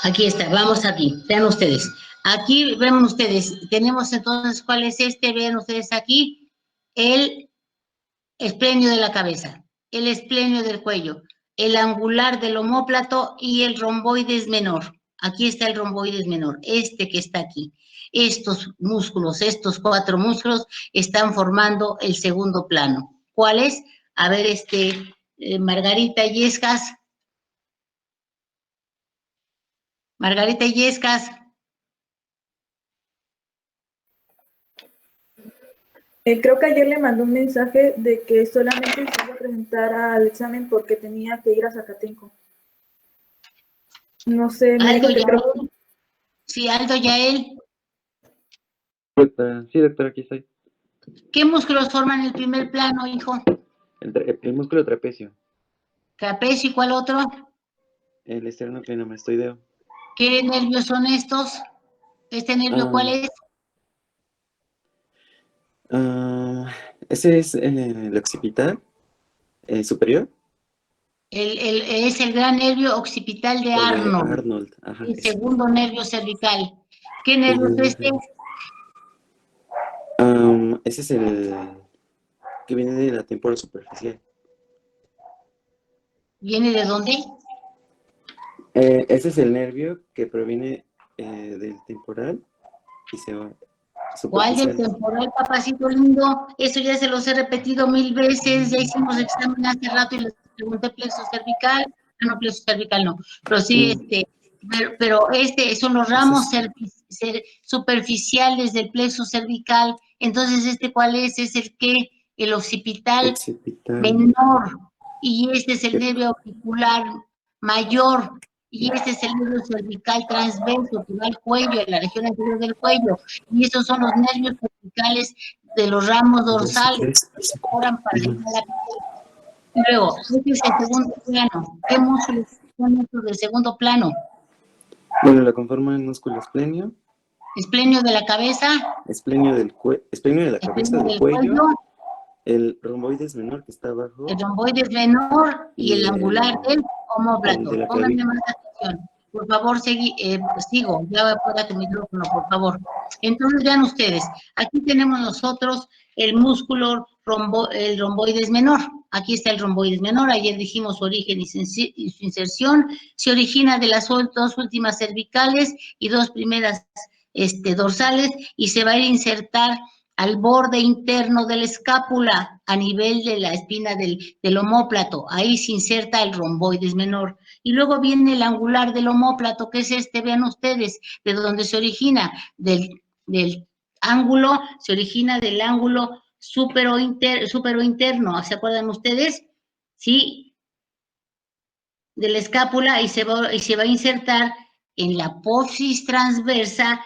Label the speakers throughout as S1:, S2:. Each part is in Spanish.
S1: Aquí está, vamos aquí, vean ustedes. Aquí ven ustedes, tenemos entonces, ¿cuál es este? Vean ustedes aquí, el esplenio de la cabeza, el esplenio del cuello, el angular del omóplato y el romboides menor. Aquí está el romboides menor, este que está aquí. Estos músculos, estos 4 músculos están formando el segundo plano. ¿Cuáles? A ver, Margarita Illescas. Margarita Illescas.
S2: Creo que ayer le mandó un mensaje de que solamente se iba a presentar al examen porque tenía que ir a Zacatenco. No sé, me dijo que creo...
S1: Sí, Aldo Yael.
S3: Sí, doctora, aquí estoy.
S1: ¿Qué músculos forman el primer plano, hijo?
S3: El músculo trapecio.
S1: ¿Trapecio y cuál otro?
S3: El esternocleidomastoideo.
S1: ¿Qué nervios son estos? ¿Este nervio cuál es?
S3: Ese es el occipital superior.
S1: Es el gran nervio occipital de Arnold.
S3: Ajá,
S1: El segundo nervio cervical. ¿Qué nervio es este?
S3: Ese es el que viene de la tempora superficial.
S1: ¿Viene de dónde?
S3: Ese es el nervio que proviene del temporal y se va.
S1: ¿Cuál del temporal, papacito lindo? Eso ya se los he repetido 1000 veces, ya hicimos examen hace rato y les pregunté plexo cervical. No, plexo cervical no, pero sí, pero son los ramos superficiales del plexo cervical. Entonces, ¿cuál es? Es el que, el occipital menor, y este es el nervio auricular mayor, y este es el nervio cervical transverso que va al cuello, en la región anterior del cuello, y estos son los nervios cervicales de los ramos dorsales que se mejoran para llegar a la piel. Y luego, este es el segundo plano. ¿Qué músculos son estos del segundo plano?
S3: Bueno, la conforman el músculo esplenio.
S1: Esplenio de la cabeza.
S3: Esplenio de la cabeza, del cuello. El romboides menor que está abajo.
S1: El romboides menor y el angular del omóplato. Pónganme más atención. Por favor, sigo. Ya apárate el micrófono, por favor. Entonces, vean ustedes. Aquí tenemos nosotros el músculo, el romboides menor. Aquí está el romboides menor. Ayer dijimos su origen y su inserción. Se origina de las 2 últimas cervicales y 2 primeras dorsales, y se va a insertar al borde interno de la escápula, a nivel de la espina del omóplato. Ahí se inserta el romboides menor. Y luego viene el angular del omóplato, que es vean ustedes, de donde se origina, del ángulo, se origina del ángulo superointerno, ¿se acuerdan ustedes? Sí, de la escápula, y se va a insertar en la apófisis transversa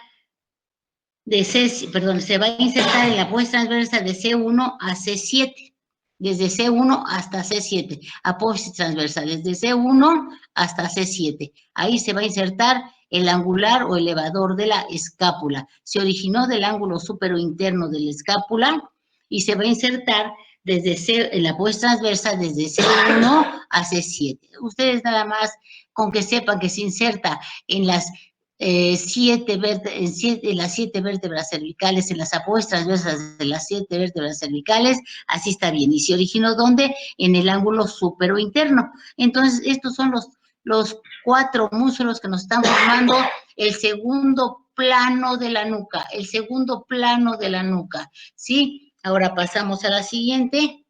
S1: se va a insertar en la apófisis transversa de C1 a C7, desde C1 hasta C7, apófisis transversa, desde C1 hasta C7. Ahí se va a insertar el angular o elevador de la escápula. Se originó del ángulo superointerno de la escápula y se va a insertar en la apófisis transversa desde C1 a C7. Ustedes nada más con que sepan que se inserta en las las 7 vértebras cervicales, en las apófisis transversas de las 7 vértebras cervicales, así está bien. ¿Y se originó dónde? En el ángulo superointerno. Entonces, estos son los 4 músculos que nos están formando el segundo plano de la nuca, ¿sí? Ahora pasamos a la siguiente.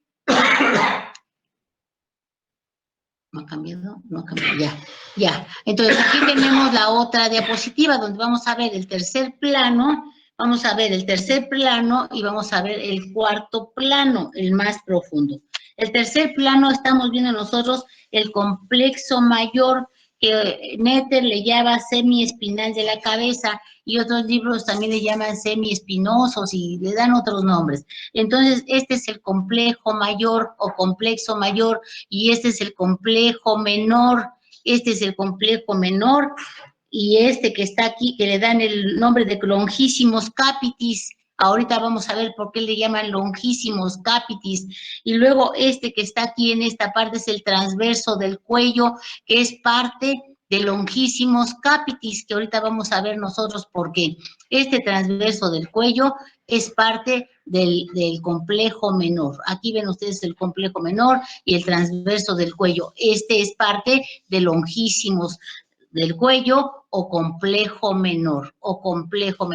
S1: ¿No ha cambiado? No ha cambiado, ya. Entonces, aquí tenemos la otra diapositiva donde vamos a ver el tercer plano, y vamos a ver el cuarto plano, el más profundo. El tercer plano estamos viendo nosotros el complexo mayor, que Netter le llama semiespinal de la cabeza y otros libros también le llaman semiespinosos y le dan otros nombres. Entonces, este es el complejo mayor o complexo mayor y este es el complejo menor. Este es el complejo menor y este que está aquí, que le dan el nombre de longísimos capitis. Ahorita vamos a ver por qué le llaman longísimos capitis. Y luego este que está aquí en esta parte es el transverso del cuello, que es parte de longísimos capitis, que ahorita vamos a ver nosotros por qué. Este transverso del cuello es parte del complejo menor. Aquí ven ustedes el complejo menor y el transverso del cuello. Este es parte de longísimos del cuello o complejo menor, complejo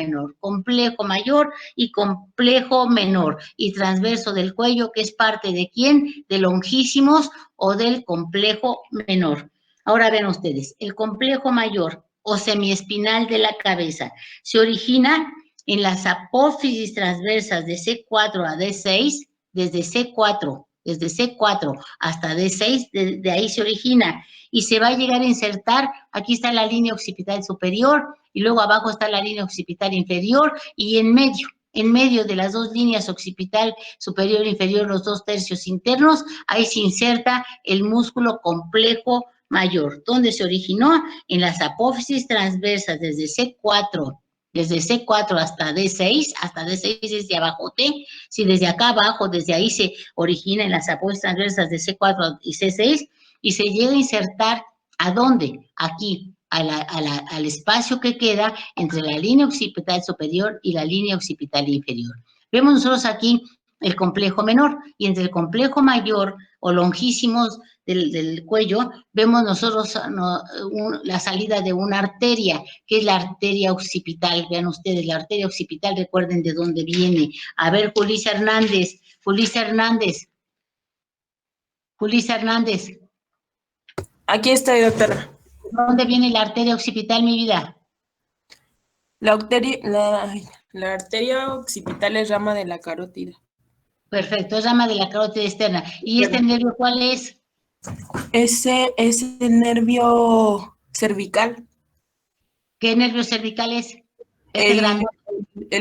S1: mayor y complejo menor, y transverso del cuello, que es parte de quién, de longísimos o del complejo menor. Ahora ven ustedes, el complejo mayor o semiespinal de la cabeza se origina en las apófisis transversas de C4 a D6, desde C4 hasta D6, de ahí se origina, y se va a llegar a insertar, aquí está la línea occipital superior, y luego abajo está la línea occipital inferior, y en medio de las dos líneas occipital superior e inferior, los 2/3 internos, ahí se inserta el músculo complejo mayor. ¿Dónde se originó? En las apófisis transversas desde C4 hasta D6 desde abajo T, si desde acá abajo, desde ahí se origina en las apófisis transversas de C4 y C6, y se llega a insertar, ¿a dónde? Aquí, al espacio que queda entre la línea occipital superior y la línea occipital inferior. Vemos nosotros aquí el complejo menor, y entre el complejo mayor o longísimos del cuello, vemos nosotros la salida de una arteria, que es la arteria occipital. Vean ustedes, la arteria occipital, recuerden de dónde viene. A ver, Julissa Hernández.
S4: Aquí estoy, doctora.
S1: ¿Dónde viene la arteria occipital, mi vida?
S4: La arteria occipital es rama de la carótida.
S1: Perfecto, es rama de la carótida externa. ¿Y este nervio cuál es?
S4: Ese es el nervio cervical.
S1: ¿Qué nervio cervical es?
S4: El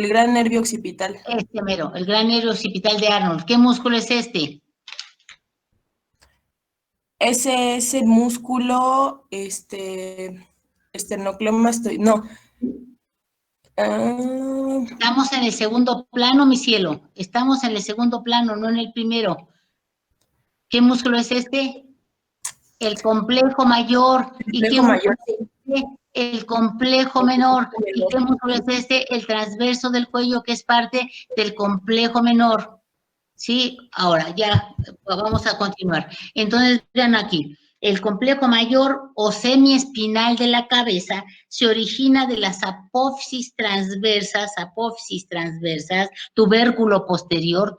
S4: gran nervio occipital.
S1: Este mero, el gran nervio occipital de Arnold. ¿Qué músculo es este?
S4: Ese es el músculo, esternocleidomastoideo, no.
S1: Estamos en el segundo plano, mi cielo. Estamos en el segundo plano, no en el primero. ¿Qué músculo es este? El complejo mayor. ¿Y qué músculo es este? El complejo menor. ¿Y qué músculo es este? El transverso del cuello, que es parte del complejo menor. ¿Sí? Ahora, ya vamos a continuar. Entonces, vean aquí. El complejo mayor o semiespinal de la cabeza se origina de las apófisis transversas, tubérculo posterior,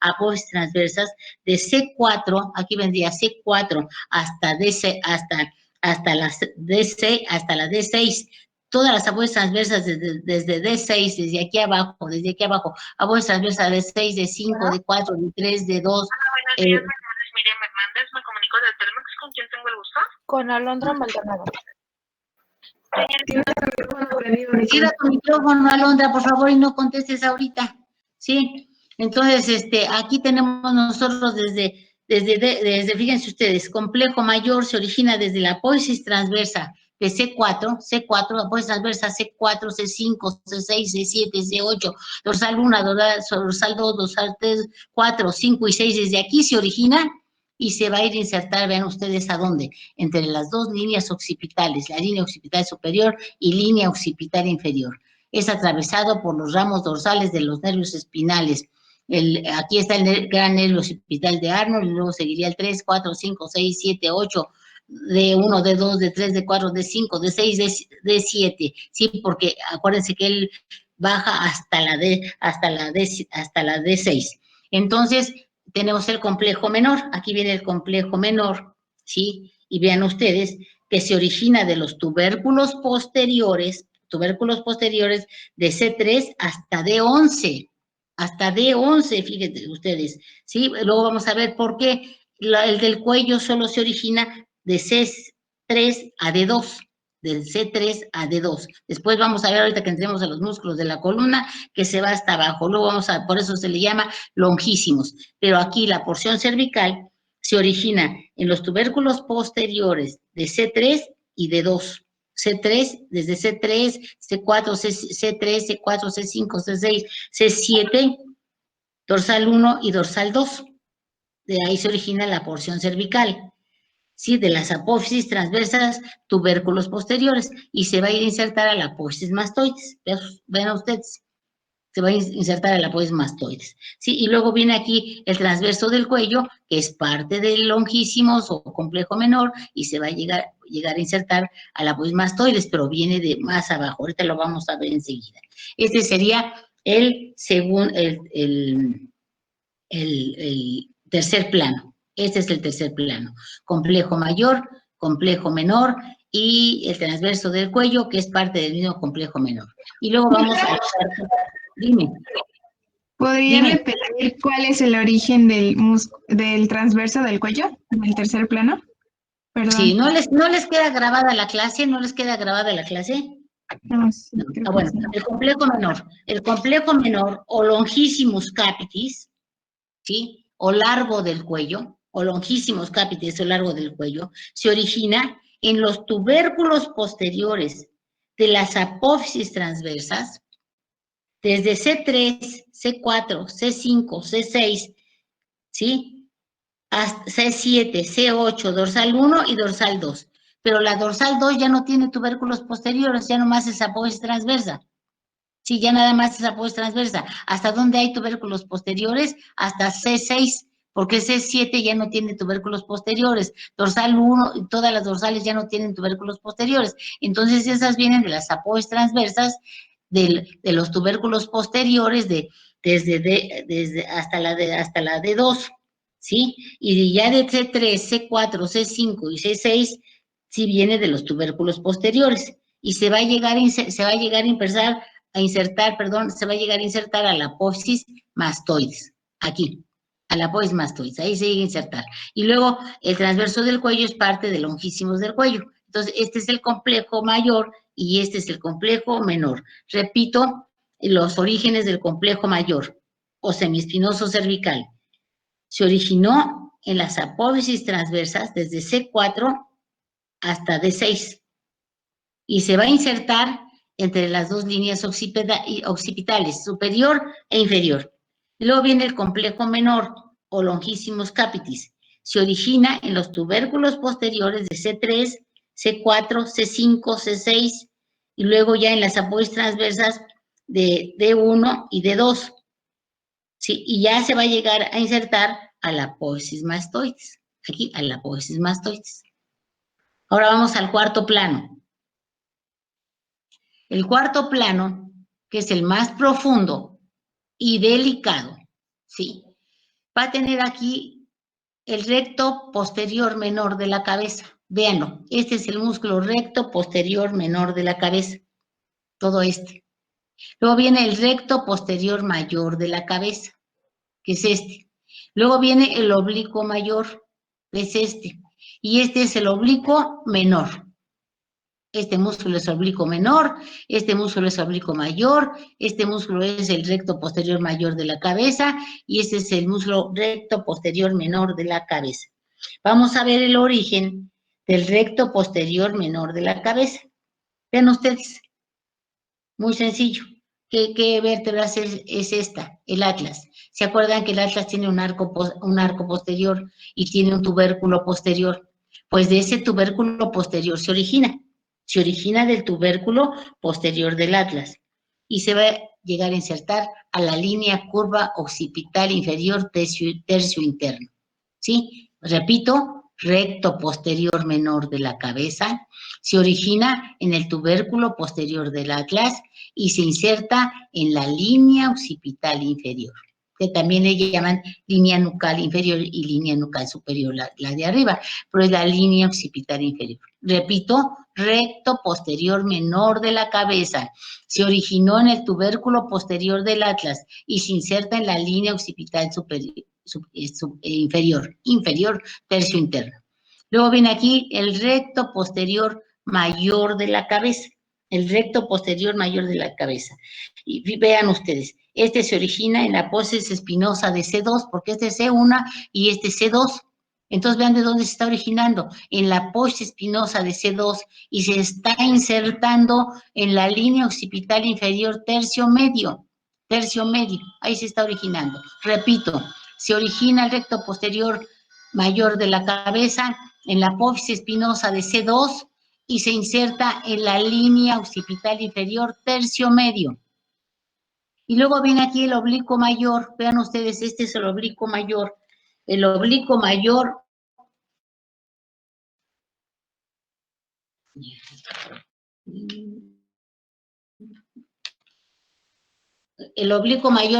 S1: apófisis transversas, de C4, aquí vendría C4 hasta la D6, todas las apófisis transversas desde D6, desde aquí abajo, apófisis transversas de 6, de 5, de 4, de 3, de 2.
S5: Buenos días, Miriam Hernández, me comunico de Telmex, ¿con quién tengo el gusto?
S2: Con Alondra Maldonado.
S1: Cierra tu micrófono, Alondra, por favor, y no contestes ahorita, ¿sí? Entonces, aquí tenemos nosotros desde, fíjense ustedes, complejo mayor se origina desde la apófisis transversa de C4, apófisis transversa C4, C5, C6, C7, C8, dorsal 1, dorsal 2, dorsal 3, 4, 5 y 6, desde aquí se origina y se va a ir a insertar, vean ustedes a dónde, entre las dos líneas occipitales, la línea occipital superior y línea occipital inferior. Es atravesado por los ramos dorsales de los nervios espinales. Aquí está el gran nervio occipital de Arnold, y luego seguiría el 3, 4, 5, 6, 7, 8, D1, D2, D3, D4, D5, D6, D7, ¿sí? Porque acuérdense que él baja hasta la D6. Entonces, tenemos el complejo menor, aquí viene el complejo menor, ¿sí? Y vean ustedes que se origina de los tubérculos posteriores de C3 hasta D11, fíjense ustedes, ¿sí? Luego vamos a ver por qué el del cuello solo se origina de C3 a D2, del C3 a D2. Después vamos a ver ahorita que entremos a los músculos de la columna, que se va hasta abajo. Luego vamos a, por eso se le llama longísimos. Pero aquí la porción cervical se origina en los tubérculos posteriores de C3 y D2. C3, desde C3, C4, C3, C4, C5, C6, C7, dorsal 1 y dorsal 2. De ahí se origina la porción cervical, ¿sí? De las apófisis transversas, tubérculos posteriores, y se va a ir a insertar a la apófisis mastoides. Vean ustedes, se va a insertar a la apófisis mastoides, ¿sí? Y luego viene aquí el transverso del cuello, que es parte del longísimos o complejo menor, y se va a llegar a insertar a la apófisis mastoides, pero viene de más abajo. Ahorita lo vamos a ver enseguida. Este sería el tercer plano. Este es el tercer plano. Complejo mayor, complejo menor y el transverso del cuello, que es parte del mismo complejo menor. Y luego vamos a... Dime.
S6: ¿Podría repetir cuál es el origen del transverso del cuello, en el tercer plano? Perdón.
S1: Sí, ¿no les queda grabada la clase? ¿No les queda grabada la clase?
S6: No, sí,
S1: No. Bueno, sí. El complejo menor o longísimos capitis, ¿sí? O largo del cuello, o longísimos capitis o largo del cuello, se origina en los tubérculos posteriores de las apófisis transversas, desde C3, C4, C5, C6, ¿sí? Hasta C7, C8, dorsal 1 y dorsal 2. Pero la dorsal 2 ya no tiene tubérculos posteriores, ya nomás es apófisis transversa. Sí, ya nada más es apófisis transversa. ¿Hasta dónde hay tubérculos posteriores? Hasta C6, porque C7 ya no tiene tubérculos posteriores. Dorsal 1, y todas las dorsales ya no tienen tubérculos posteriores. Entonces, esas vienen de las apófisis transversas, de los tubérculos posteriores, desde hasta la D2, ¿sí? Y ya de C3, C4, C5 y C6, sí viene de los tubérculos posteriores. Y se va a llegar a insertar a la apófisis mastoides, aquí, a la apófisis mastoides, ahí se llega a insertar. Y luego el transverso del cuello es parte de longísimos del cuello. Entonces, este es el complejo mayor y este es el complejo menor. Repito, los orígenes del complejo mayor o semiespinoso cervical se originó en las apófisis transversas desde C4 hasta D6 y se va a insertar entre las dos líneas occipitales, superior e inferior. Luego viene el complejo menor o longísimos capitis. Se origina en los tubérculos posteriores de C3, C4, C5, C6 y luego ya en las apófisis transversas de D1 y D2. ¿Sí? Y ya se va a llegar a insertar a la apófisis mastoides. Aquí, a la apófisis mastoides. Ahora vamos al cuarto plano. El cuarto plano, que es el más profundo y delicado, ¿sí? Va a tener aquí el recto posterior menor de la cabeza. Véanlo, este es el músculo recto posterior menor de la cabeza. Todo este. Luego viene el recto posterior mayor de la cabeza, que es este. Luego viene el oblicuo mayor, que es este. Y este es el oblicuo menor. Este músculo es oblicuo menor, este músculo es oblicuo mayor, este músculo es el recto posterior mayor de la cabeza y este es el músculo recto posterior menor de la cabeza. Vamos a ver el origen del recto posterior menor de la cabeza. Vean ustedes, muy sencillo. ¿Qué vértebra es esta? El atlas. ¿Se acuerdan que el atlas tiene un arco posterior y tiene un tubérculo posterior? Pues de ese tubérculo posterior se origina del tubérculo posterior del atlas y se va a llegar a insertar a la línea curva occipital inferior tercio interno, ¿sí? Repito, recto posterior menor de la cabeza, se origina en el tubérculo posterior del atlas y se inserta en la línea occipital inferior, que también le llaman línea nucal inferior y línea nucal superior, la de arriba, pero es la línea occipital inferior. Repito, recto posterior menor de la cabeza, se originó en el tubérculo posterior del atlas y se inserta en la línea occipital inferior, tercio interno. Luego viene aquí el recto posterior mayor de la cabeza, el recto posterior mayor de la cabeza. Y vean ustedes, este se origina en la apófisis espinosa de C2, porque este es C1 y este es C2. Entonces vean de dónde se está originando, en la apófisis espinosa de C2 y se está insertando en la línea occipital inferior tercio medio, ahí se está originando. Repito, se origina el recto posterior mayor de la cabeza en la apófisis espinosa de C2 y se inserta en la línea occipital inferior tercio medio. Y luego viene aquí el oblicuo mayor, vean ustedes, este es el oblicuo mayor. El oblicuo mayor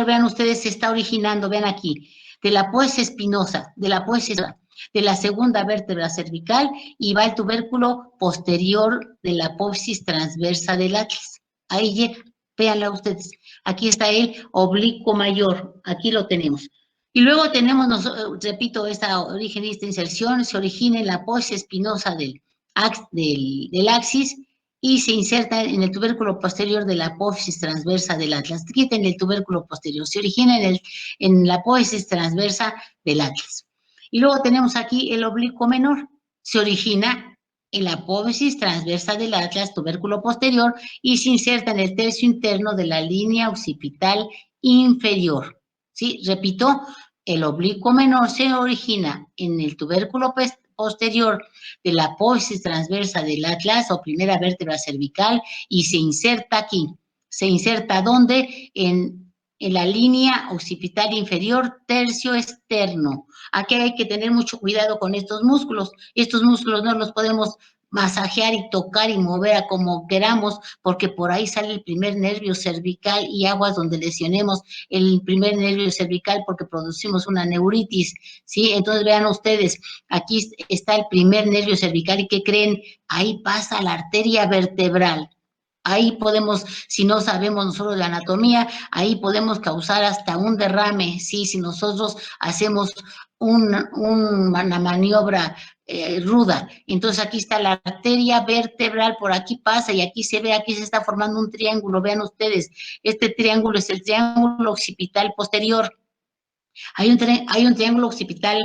S1: vean ustedes, se está originando, vean aquí, de la apófisis espinosa, de la segunda vértebra cervical y va el tubérculo posterior de la apófisis transversa del atlas. Ahí llega, véanla ustedes. Aquí está el oblicuo mayor, aquí lo tenemos. Y luego tenemos, repito, esta origen y esta inserción se origina en la apófisis espinosa del axis y se inserta en el tubérculo posterior de la apófisis transversa del atlas. Quiten el tubérculo posterior, se origina en la apófisis transversa del atlas. Y luego tenemos aquí el oblicuo menor, se origina en la apófisis transversa del atlas, tubérculo posterior, y se inserta en el tercio interno de la línea occipital inferior. ¿Sí? Repito, el oblicuo menor se origina en el tubérculo posterior de la apófisis transversa del atlas o primera vértebra cervical y se inserta aquí. ¿Se inserta dónde? En la línea occipital inferior tercio externo. Aquí hay que tener mucho cuidado con estos músculos. Estos músculos no los podemos masajear y tocar y mover a como queramos, porque por ahí sale el primer nervio cervical y aguas donde lesionemos el primer nervio cervical porque producimos una neuritis, ¿sí? Entonces vean ustedes, aquí está el primer nervio cervical y ¿qué creen? Ahí pasa la arteria vertebral. Ahí podemos, si no sabemos nosotros de anatomía, ahí podemos causar hasta un derrame, ¿sí? Si nosotros hacemos una maniobra ruda. Entonces aquí está la arteria vertebral, por aquí pasa y aquí se ve, aquí se está formando un triángulo, vean ustedes, este triángulo es el triángulo occipital posterior. Hay un triángulo occipital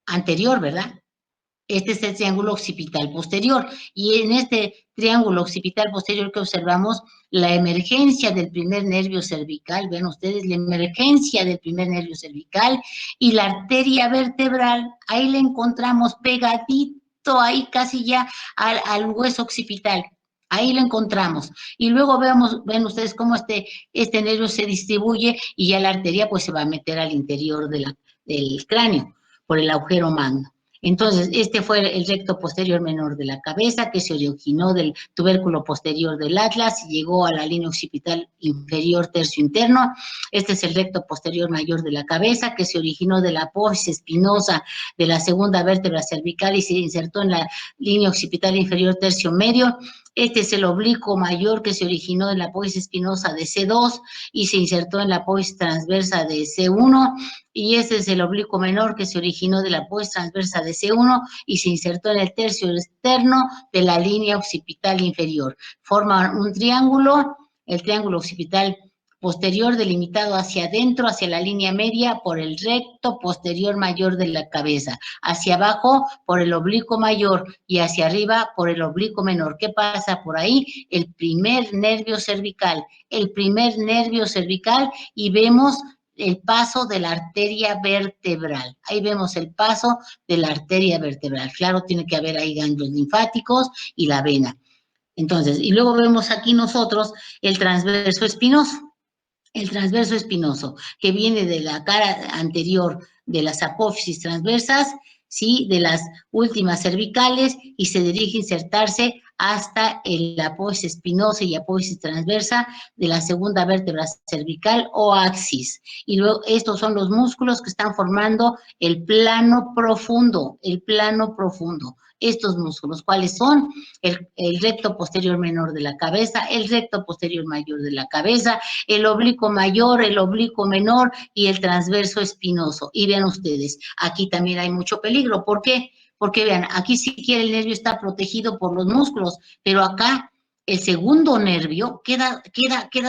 S1: anterior, ¿verdad? Este es el triángulo occipital posterior y en este triángulo occipital posterior que observamos la emergencia del primer nervio cervical, ven ustedes la emergencia del primer nervio cervical y la arteria vertebral, ahí la encontramos pegadito, ahí casi ya al hueso occipital. Ahí lo encontramos. Y luego ven ustedes cómo este nervio se distribuye y ya la arteria pues se va a meter al interior del cráneo por el agujero magno. Entonces, este fue el recto posterior menor de la cabeza que se originó del tubérculo posterior del atlas y llegó a la línea occipital inferior tercio interno. Este es el recto posterior mayor de la cabeza que se originó de la apófisis espinosa de la segunda vértebra cervical y se insertó en la línea occipital inferior tercio medio. Este es el oblicuo mayor que se originó en la apófisis espinosa de C2 y se insertó en la apófisis transversa de C1. Y este es el oblicuo menor que se originó de la apófisis transversa de C1 y se insertó en el tercio externo de la línea occipital inferior. Forma un triángulo, el triángulo occipital posterior delimitado hacia adentro, hacia la línea media, por el recto posterior mayor de la cabeza, hacia abajo por el oblicuo mayor y hacia arriba por el oblicuo menor. ¿Qué pasa por ahí? El primer nervio cervical y vemos el paso de la arteria vertebral. Ahí vemos el paso de la arteria vertebral. Claro, tiene que haber ahí ganglios linfáticos y la vena. Entonces, y luego vemos aquí nosotros el transverso espinoso. El transverso espinoso, que viene de la cara anterior de las apófisis transversas, ¿sí? De las últimas cervicales y se dirige a insertarse hasta el apófisis espinosa y apófisis transversa de la segunda vértebra cervical o axis. Y luego estos son los músculos que están formando el plano profundo, Estos músculos, ¿cuáles son? El recto posterior menor de la cabeza, el recto posterior mayor de la cabeza, el oblicuo mayor, el oblicuo menor y el transverso espinoso. Y vean ustedes, aquí también hay mucho peligro. ¿Por qué? Porque vean, aquí sí que el nervio está protegido por los músculos, pero acá el segundo nervio queda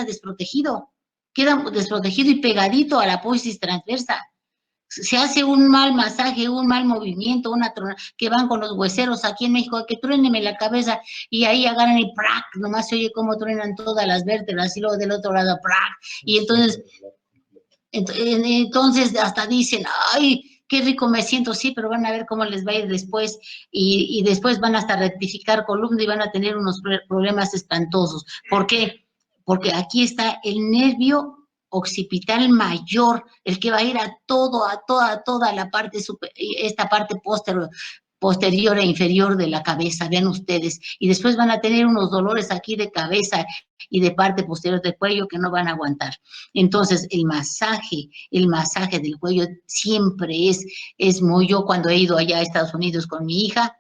S1: desprotegido y pegadito a la apófisis transversa. Se hace un mal masaje, un mal movimiento, que van con los hueseros aquí en México, que truéneme la cabeza, y ahí agarran y ¡prac! Nomás se oye cómo truenan todas las vértebras, y luego del otro lado ¡prac! Y entonces hasta dicen, ¡ay, qué rico me siento! Sí, pero van a ver cómo les va a ir después, y después van hasta rectificar columna y van a tener unos problemas espantosos. ¿Por qué? Porque aquí está el nervio occipital mayor, el que va a ir a toda la parte, esta parte posterior e inferior de la cabeza, vean ustedes, y después van a tener unos dolores aquí de cabeza y de parte posterior del cuello que no van a aguantar. Entonces, el masaje del cuello siempre es muy, yo cuando he ido allá a Estados Unidos con mi hija,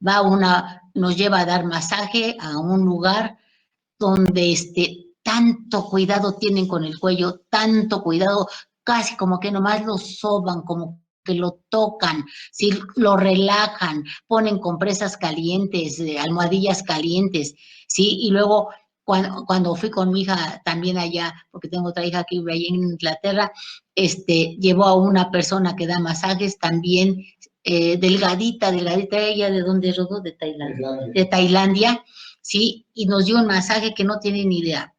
S1: nos lleva a dar masaje a un lugar donde tanto cuidado tienen con el cuello, tanto cuidado, casi como que nomás lo soban, como que lo tocan, ¿sí? Lo relajan, ponen compresas calientes, almohadillas calientes, ¿sí? Y luego, cuando fui con mi hija también allá, porque tengo otra hija que vive allá en Inglaterra, llevó a una persona que da masajes también, delgadita, ella ¿de dónde rodó? De Tailandia. De Tailandia, ¿sí? Y nos dio un masaje que no tienen ni idea,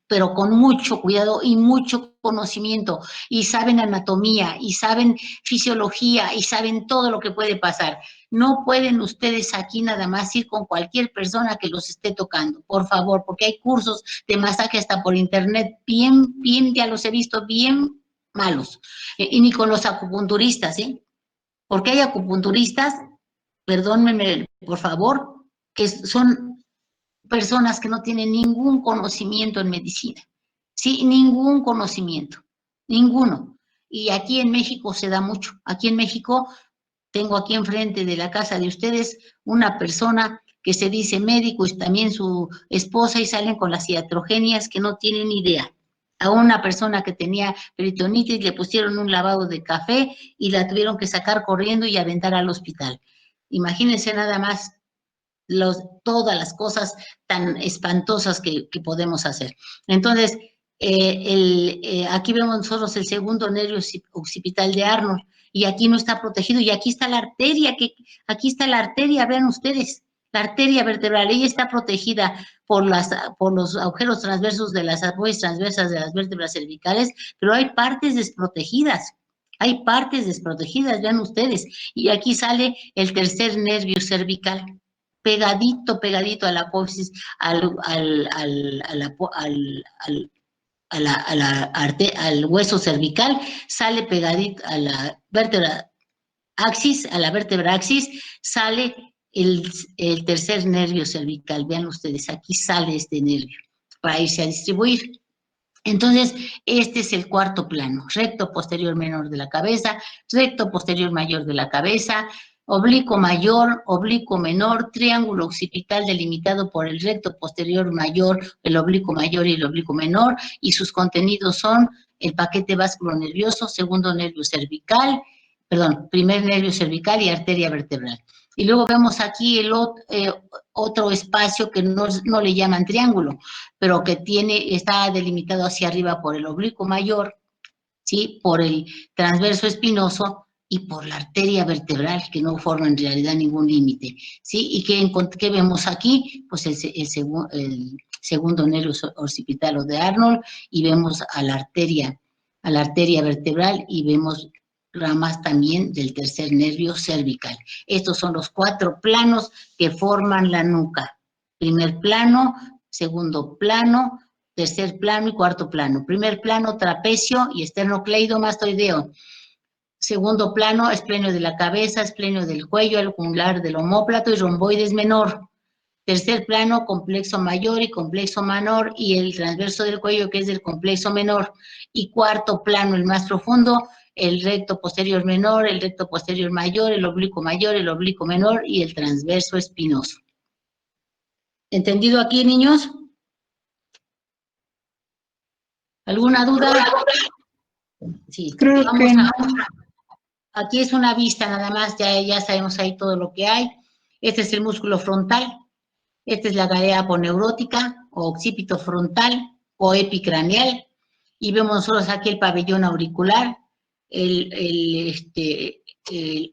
S1: pero con mucho cuidado y mucho conocimiento, y saben anatomía, y saben fisiología, y saben todo lo que puede pasar. No pueden ustedes aquí nada más ir con cualquier persona que los esté tocando, por favor, porque hay cursos de masaje hasta por internet, bien, ya los he visto, bien malos, y ni con los acupunturistas, ¿sí? Porque hay acupunturistas, perdónenme, por favor, que son personas que no tienen ningún conocimiento en medicina, ¿sí? Ningún conocimiento, ninguno. Y aquí en México se da mucho. Aquí en México, tengo aquí enfrente de la casa de ustedes una persona que se dice médico y también su esposa, y salen con las iatrogenias que no tienen ni idea. A una persona que tenía peritonitis le pusieron un lavado de café y la tuvieron que sacar corriendo y aventar al hospital. Imagínense nada más todas las cosas tan espantosas que podemos hacer. Entonces, aquí vemos nosotros el segundo nervio occipital de Arnold, y aquí no está protegido, y aquí está la arteria, vean ustedes, la arteria vertebral, ella está protegida por los agujeros transversos de las apófisis transversas de las vértebras cervicales, pero hay partes desprotegidas. Vean ustedes, y aquí sale el tercer nervio cervical, pegadito a la apófisis, al hueso cervical, sale pegadito a la vértebra axis, sale el tercer nervio cervical. Vean ustedes, aquí sale este nervio para irse a distribuir. Entonces, este es el cuarto plano, recto posterior menor de la cabeza, recto posterior mayor de la cabeza, oblicuo mayor, oblicuo menor, triángulo occipital delimitado por el recto posterior mayor, el oblicuo mayor y el oblicuo menor, y sus contenidos son el paquete vasculonervioso, segundo nervio cervical, primer nervio cervical y arteria vertebral. Y luego vemos aquí el otro espacio que no le llaman triángulo, pero que está delimitado hacia arriba por el oblicuo mayor, ¿sí? Por el transverso espinoso y por la arteria vertebral, que no forma en realidad ningún límite, ¿sí? ¿Y qué vemos aquí? Pues el segundo nervio occipital o de Arnold, y vemos a la arteria vertebral, y vemos ramas también del tercer nervio cervical. Estos son los 4 planos que forman la nuca. Primer plano, segundo plano, tercer plano y cuarto plano. Primer plano, trapecio y esternocleidomastoideo. Segundo plano, esplenio de la cabeza, esplenio del cuello, alveolar del omóplato y romboides menor. Tercer plano, complexo mayor y complexo menor, y el transverso del cuello, que es del complexo menor. Y cuarto plano, el más profundo, el recto posterior menor, el recto posterior mayor, el oblicuo mayor, el oblicuo menor y el transverso espinoso. ¿Entendido aquí, niños? ¿Alguna duda? Sí,
S6: Creo que no.
S1: aquí es una vista nada más, ya sabemos ahí todo lo que hay. Este es el músculo frontal, esta es la galería aponeurótica o occipito frontal o epicraneal, y vemos nosotros aquí el pabellón auricular,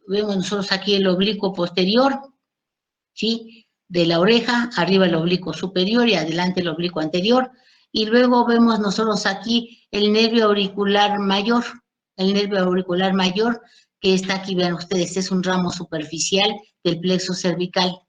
S1: vemos nosotros aquí el oblicuo posterior, ¿sí? De la oreja, arriba el oblicuo superior y adelante el oblicuo anterior, y luego vemos nosotros aquí el nervio auricular mayor, que está aquí, vean ustedes, es un ramo superficial del plexo cervical.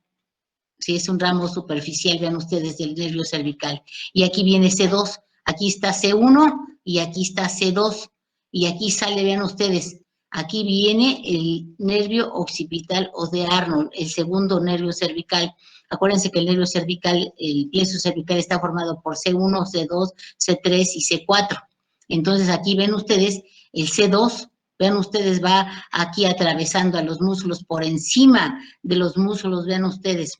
S1: Sí, es un ramo superficial, vean ustedes, del nervio cervical. Y aquí viene C2, aquí está C1 y aquí está C2. Y aquí sale, vean ustedes, aquí viene el nervio occipital o de Arnold, el segundo nervio cervical. Acuérdense que el nervio cervical, el plexo cervical está formado por C1, C2, C3 y C4. Entonces aquí ven ustedes el C2, vean ustedes, va aquí atravesando a los músculos, por encima de los músculos, vean ustedes.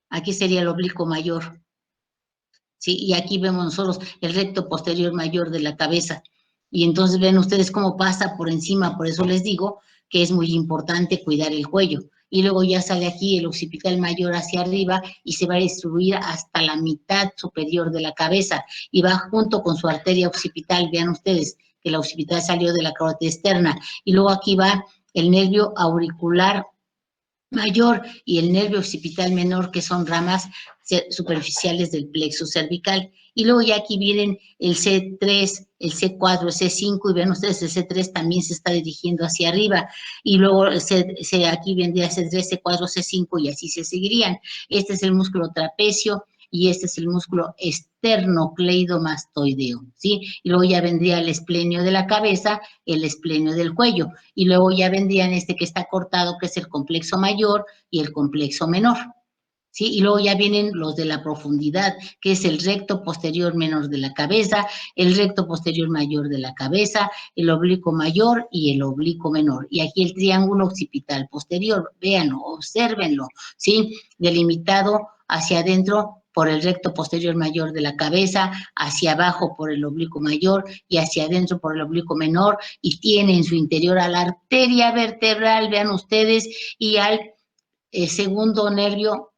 S1: Aquí sería el oblicuo mayor, ¿sí? Y aquí vemos nosotros el recto posterior mayor de la cabeza. Y entonces ven ustedes cómo pasa por encima, por eso les digo que es muy importante cuidar el cuello. Y luego ya sale aquí el occipital mayor hacia arriba y se va a distribuir hasta la mitad superior de la cabeza y va junto con su arteria occipital. Vean ustedes que la occipital salió de la carótida externa. Y luego aquí va el nervio auricular mayor y el nervio occipital menor, que son ramas superficiales del plexo cervical. Y luego ya aquí vienen el C3, el C4, el C5, y ven ustedes, el C3 también se está dirigiendo hacia arriba. Y luego aquí vendría C3, C4, C5, y así se seguirían. Este es el músculo trapecio, y este es el músculo esternocleidomastoideo, ¿sí? Y luego ya vendría el esplenio de la cabeza, el esplenio del cuello, y luego ya vendrían este que está cortado, que es el complexo mayor y el complexo menor, ¿sí? Y luego ya vienen los de la profundidad, que es el recto posterior menor de la cabeza, el recto posterior mayor de la cabeza, el oblicuo mayor y el oblicuo menor. Y aquí el triángulo occipital posterior, véanlo, obsérvenlo, ¿sí? Delimitado hacia adentro por el recto posterior mayor de la cabeza, hacia abajo por el oblicuo mayor y hacia adentro por el oblicuo menor, y tiene en su interior a la arteria vertebral, vean ustedes, y al segundo nervio,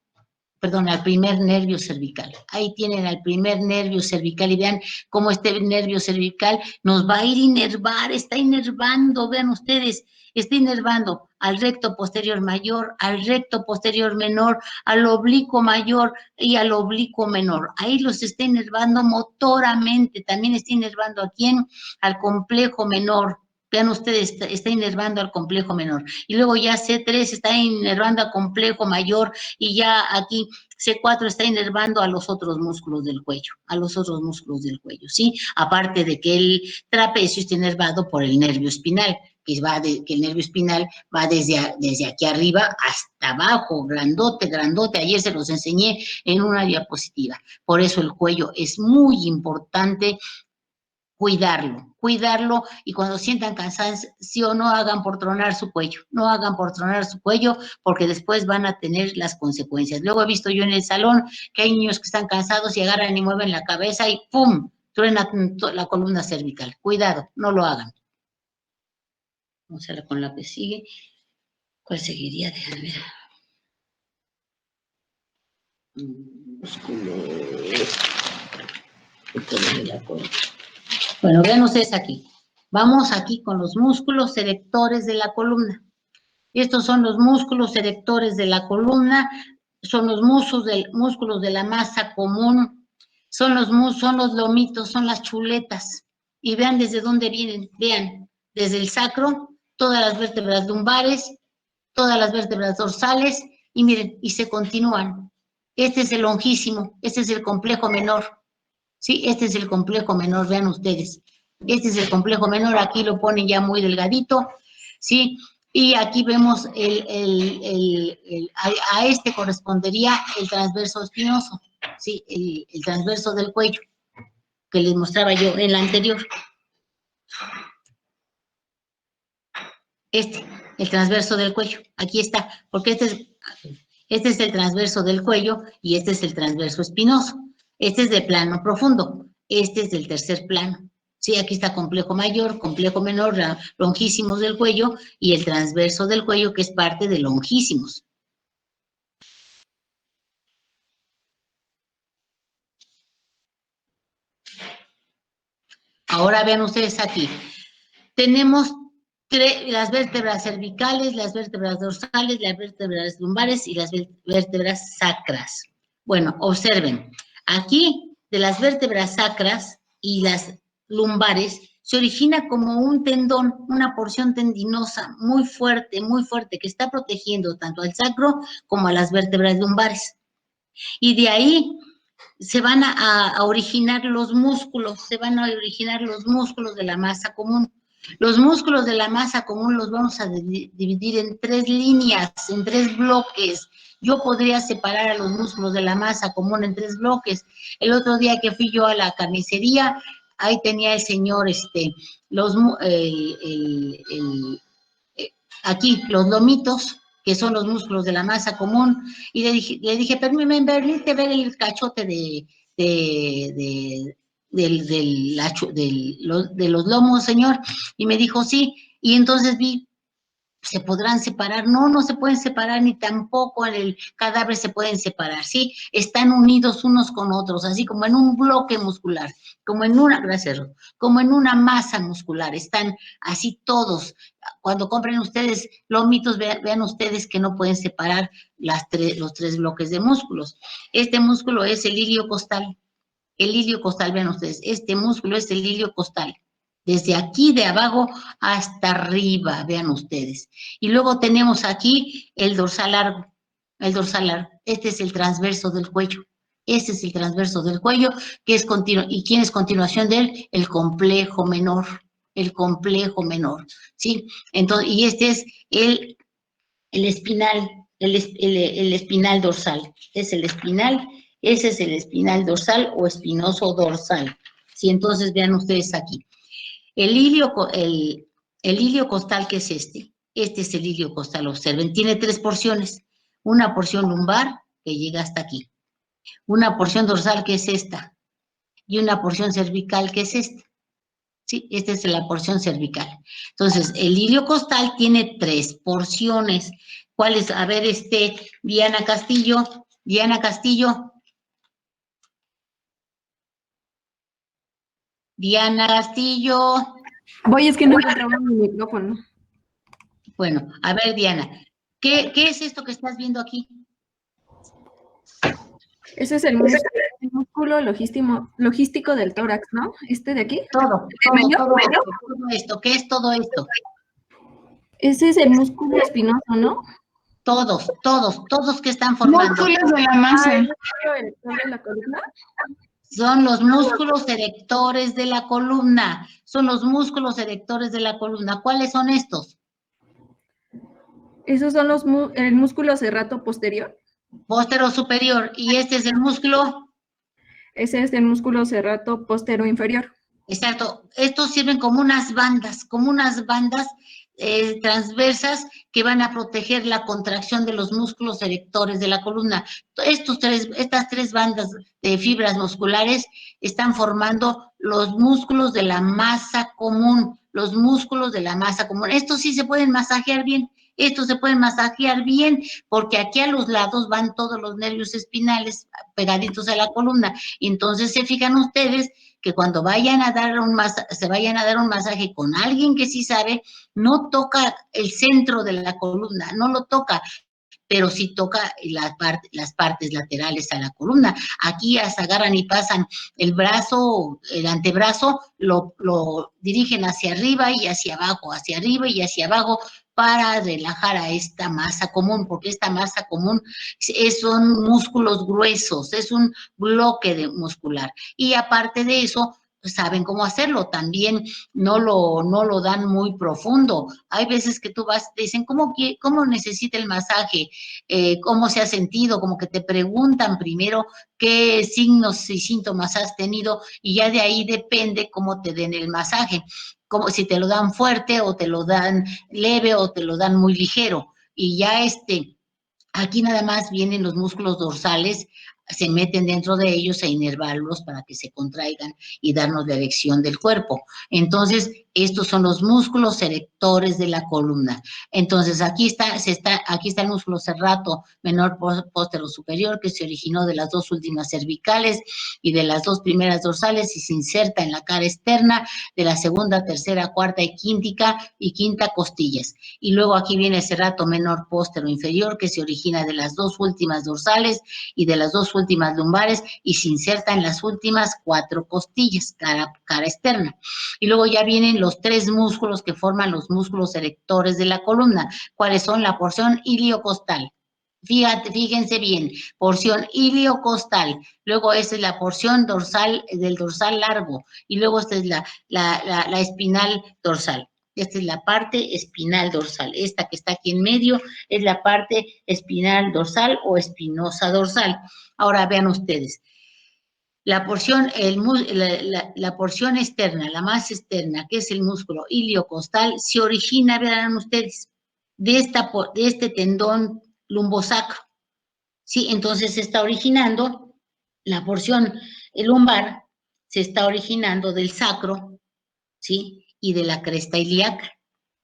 S1: perdón, al primer nervio cervical. Ahí tienen al primer nervio cervical y vean cómo este nervio cervical nos va a ir a inervar, está inervando, vean ustedes, está inervando al recto posterior mayor, al recto posterior menor, al oblicuo mayor y al oblicuo menor. Ahí los está inervando motoramente, también está inervando a quién, al complejo menor. Vean ustedes, está inervando al complejo menor. Y luego ya C3 está inervando al complejo mayor y ya aquí C4 está inervando a los otros músculos del cuello, ¿sí? Aparte de que el trapecio está inervado por el nervio espinal, que el nervio espinal va desde aquí arriba hasta abajo, grandote, grandote. Ayer se los enseñé en una diapositiva. Por eso el cuello es muy importante cuidarlo, y cuando sientan cansancio no hagan por tronar su cuello, porque después van a tener las consecuencias. Luego he visto yo en el salón que hay niños que están cansados y agarran y mueven la cabeza y ¡pum!, truena la columna cervical. Cuidado, no lo hagan. Vamos a ver con la que sigue. ¿Cuál seguiría? Déjame ver. Músculo de la columna. Bueno, vean ustedes aquí. Vamos aquí con los músculos erectores de la columna. Estos son los músculos erectores de la columna, son los músculos de la masa común, son los lomitos, son las chuletas. Y vean desde dónde vienen, vean, desde el sacro, todas las vértebras lumbares, todas las vértebras dorsales, y miren, y se continúan. Este es el longísimo, este es el complejo menor. Sí, este es el complejo menor, vean ustedes. Este es el complejo menor, aquí lo ponen ya muy delgadito, ¿sí? Y aquí vemos a este correspondería el transverso espinoso, ¿sí? El transverso del cuello, que les mostraba yo en la anterior. El transverso del cuello, aquí está, porque este es el transverso del cuello y este es el transverso espinoso. Este es de plano profundo, este es del tercer plano, Sí, aquí está complejo mayor, complejo menor, longísimos del cuello y el transverso del cuello, que es parte de longísimos. Ahora vean ustedes aquí. Tenemos las vértebras cervicales, las vértebras dorsales, las vértebras lumbares y las vértebras sacras. Bueno, observen. Aquí, de las vértebras sacras y las lumbares, se origina como un tendón, una porción tendinosa muy fuerte, que está protegiendo tanto al sacro como a las vértebras lumbares. Y de ahí se van a originar los músculos, de la masa común. Los músculos de la masa común los vamos a dividir en 3 líneas, en 3 bloques. Yo podría separar a los músculos de la masa común en 3 bloques. El otro día que fui yo a la carnicería, ahí tenía el señor, aquí, los lomitos, que son los músculos de la masa común, y le dije, permíteme ver el cachote de los lomos, señor, y me dijo, sí, y entonces vi, ¿se podrán separar? No, no se pueden separar, ni tampoco en el cadáver se pueden separar, ¿sí? Están unidos unos con otros, así como en un bloque muscular, como en una masa muscular, están así todos. Cuando compren ustedes lomitos, vean ustedes que no pueden separar los 3 bloques de músculos. Este músculo es el ilio costal. El ilio costal, vean ustedes, este músculo es el ilio costal. Desde aquí de abajo hasta arriba, vean ustedes. Y luego tenemos aquí el dorsal largo. Este es el transverso del cuello. Este es el transverso del cuello, que es continuo. ¿Y quién es continuación de él? El complejo menor. El complejo menor, ¿sí? Entonces, y este es el espinal, el espinal dorsal. Es el espinal, ese es el espinal dorsal o espinoso dorsal. Sí, entonces vean ustedes aquí. El ilio costal, que es este es el ilio costal, observen, tiene 3 porciones. Una porción lumbar, que llega hasta aquí. Una porción dorsal, que es esta. Y una porción cervical, que es esta. Sí, esta es la porción cervical. Entonces, el ilio costal tiene 3 porciones. ¿Cuáles? A ver, Diana Castillo. Diana Castillo.
S7: Voy, es que no encontraba mi micrófono.
S1: Bueno, a ver, Diana, ¿qué es esto que estás viendo aquí?
S7: Ese es el músculo logístico del tórax, ¿no? ¿Este de aquí?
S1: Todo esto. ¿Qué es todo esto?
S7: Ese es el músculo espinoso, ¿no?
S1: Todos que están formando.
S6: Músculos de la masa.
S7: ¿El músculo erector de la columna?
S1: Son los músculos erectores de la columna. ¿Cuáles son estos?
S7: Esos son el músculo serrato posterior.
S1: Póstero superior. ¿Y este es el músculo?
S7: Ese es el músculo serrato postero inferior.
S1: Exacto. Estos sirven como unas bandas transversas que van a proteger la contracción de los músculos erectores de la columna. Estas 3 bandas de fibras musculares están formando los músculos de la masa común. Estos sí se pueden masajear bien. Porque aquí a los lados van todos los nervios espinales pegaditos a la columna. Entonces, se fijan ustedes que cuando se vayan a dar un masaje con alguien que sí sabe, no toca el centro de la columna, no lo toca, pero sí toca las partes laterales a la columna. Aquí hasta agarran y pasan el brazo, el antebrazo, lo dirigen hacia arriba y hacia abajo, para relajar a esta masa común, porque esta masa común son músculos gruesos, es un bloque muscular. Y aparte de eso, saben cómo hacerlo, también no lo dan muy profundo. Hay veces que tú vas, te dicen, ¿cómo necesita el masaje? ¿Cómo se ha sentido? Como que te preguntan primero qué signos y síntomas has tenido, y ya de ahí depende cómo te den el masaje. Como si te lo dan fuerte o te lo dan leve o te lo dan muy ligero. Y ya aquí nada más vienen los músculos dorsales se meten dentro de ellos a inervarlos para que se contraigan y darnos la erección del cuerpo. Entonces, estos son los músculos erectores de la columna. Entonces, aquí está el músculo serrato menor póstero superior, que se originó de las dos últimas cervicales y de las dos primeras dorsales y se inserta en la cara externa de la segunda, tercera, cuarta y quinta costillas. Y luego aquí viene el serrato menor póstero inferior, que se origina de las dos últimas dorsales y de las dos últimas lumbares y se inserta en las últimas 4 costillas, cara externa. Y luego ya vienen los 3 músculos que forman los músculos erectores de la columna, cuáles son la porción iliocostal. Fíjense bien, porción iliocostal, luego esta es la porción dorsal, del dorsal largo, y luego esta es la espinal dorsal. Esta es la parte espinal dorsal. Esta que está aquí en medio es la parte espinal dorsal o espinosa dorsal. Ahora vean ustedes. La porción, la porción externa, la más externa, que es el músculo iliocostal, se origina, verán ustedes, de este tendón lumbosacro. ¿Sí? Entonces se está originando la porción lumbar, se está originando del sacro, ¿sí? Y de la cresta ilíaca,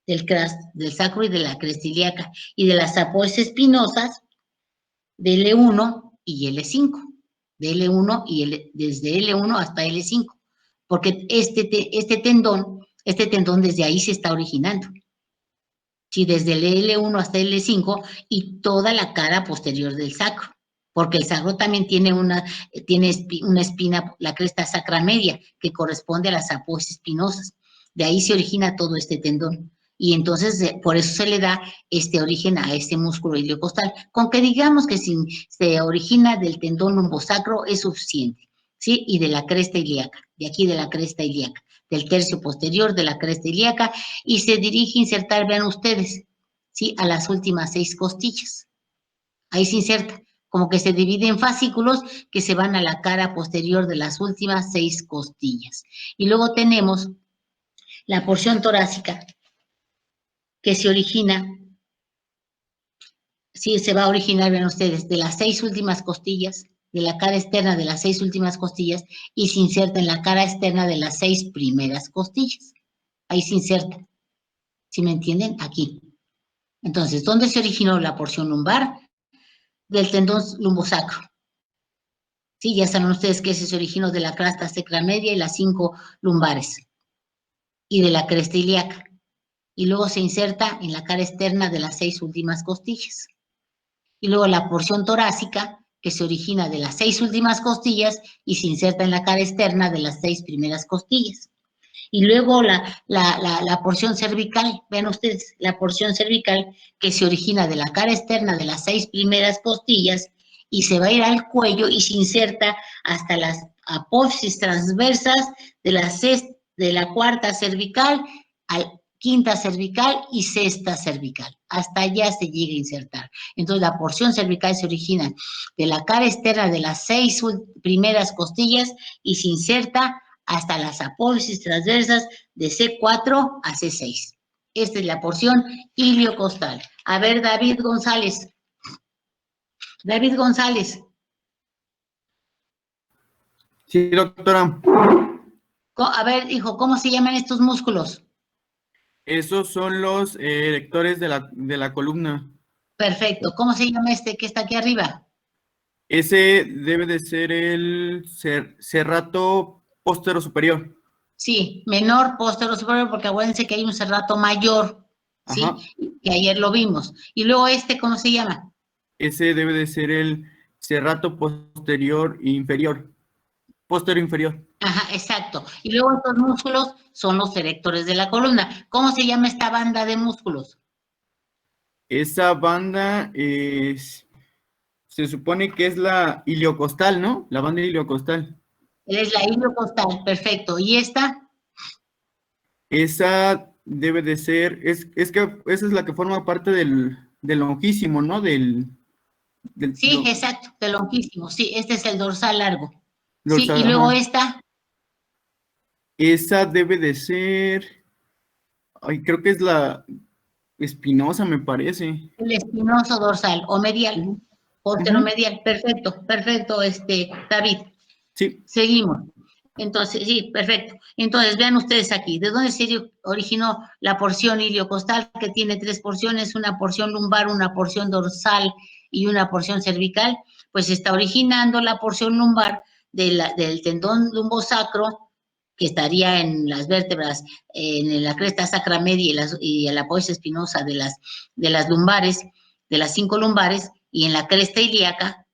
S1: del sacro y de la cresta ilíaca, y de las apoyas espinosas de L1 y L5, de L1 y desde L1 hasta L5, porque este tendón desde ahí se está originando. Sí, desde el L1 hasta L5 y toda la cara posterior del sacro, porque el sacro también tiene una espina, la cresta sacra media, que corresponde a las apoyas espinosas. De ahí se origina todo este tendón. Y entonces, por eso se le da este origen a este músculo iliocostal. Con que digamos que si se origina del tendón lumbosacro es suficiente, ¿sí? Y de la cresta ilíaca, de aquí de la cresta ilíaca, del tercio posterior de la cresta ilíaca, y se dirige a insertar, vean ustedes, ¿sí? A las últimas 6 costillas. Ahí se inserta, como que se divide en fascículos que se van a la cara posterior de las últimas 6 costillas. Y luego tenemos la porción torácica, que se origina, sí, se va a originar, vean ustedes, de las 6 últimas costillas, de la cara externa de las 6 últimas costillas, y se inserta en la cara externa de las 6 primeras costillas. Ahí se inserta. ¿Sí me entienden? Aquí. Entonces, ¿dónde se originó la porción lumbar? Del tendón lumbosacro. Sí, ya saben ustedes que ese se originó de la cresta sacra media y las 5 lumbares. Y de la cresta ilíaca. Y luego se inserta en la cara externa de las 6 últimas costillas. Y luego la porción torácica, que se origina de las 6 últimas costillas y se inserta en la cara externa de las 6 primeras costillas. Y luego la porción cervical, vean ustedes, la porción cervical que se origina de la cara externa de las 6 primeras costillas y se va a ir al cuello y se inserta hasta las apófisis transversas de la cuarta cervical, quinta cervical y sexta cervical. Hasta allá se llega a insertar. Entonces la porción cervical se origina de la cara externa de las 6 primeras costillas y se inserta hasta las apófisis transversas de C4 a C6. Esta es la porción iliocostal. A ver, David González. David González.
S8: Sí, doctora.
S1: A ver, hijo, ¿cómo se llaman estos músculos?
S8: Esos son los erectores de la columna.
S1: Perfecto. ¿Cómo se llama este que está aquí arriba?
S8: Ese debe de ser el serrato póstero superior.
S1: Sí, menor, póstero superior, porque acuérdense que hay un serrato mayor, ¿sí?
S8: Ajá.
S1: Que ayer lo vimos. Y luego ¿cómo se llama?
S8: Ese debe de ser el serrato posterior inferior. Posterior inferior.
S1: Ajá, exacto. Y luego estos músculos son los erectores de la columna. ¿Cómo se llama esta banda de músculos?
S8: Esa banda se supone que es la iliocostal, ¿no? La banda iliocostal.
S1: Es la iliocostal, perfecto. ¿Y esta?
S8: Esa debe de ser, es que esa es la que forma parte del longísimo, ¿no?
S1: Sí, exacto, del longísimo. Sí, este es el dorsal largo.
S8: Dorsal,
S1: sí, y luego
S8: ajá.
S1: esta.
S8: Esa debe de ser, ay, creo que es la espinosa, me parece.
S1: El espinoso dorsal o medial. Posteromedial, perfecto, David.
S8: Sí.
S1: Seguimos. Entonces, sí, perfecto. Entonces, vean ustedes aquí, ¿de dónde se originó la porción iliocostal, que tiene 3 porciones, una porción lumbar, una porción dorsal y una porción cervical? Pues se está originando la porción lumbar del tendón lumbosacro, que estaría en las vértebras, en la cresta sacra media y en la apófisis espinosa de las lumbares, de las 5 lumbares, y en la cresta ilíaca,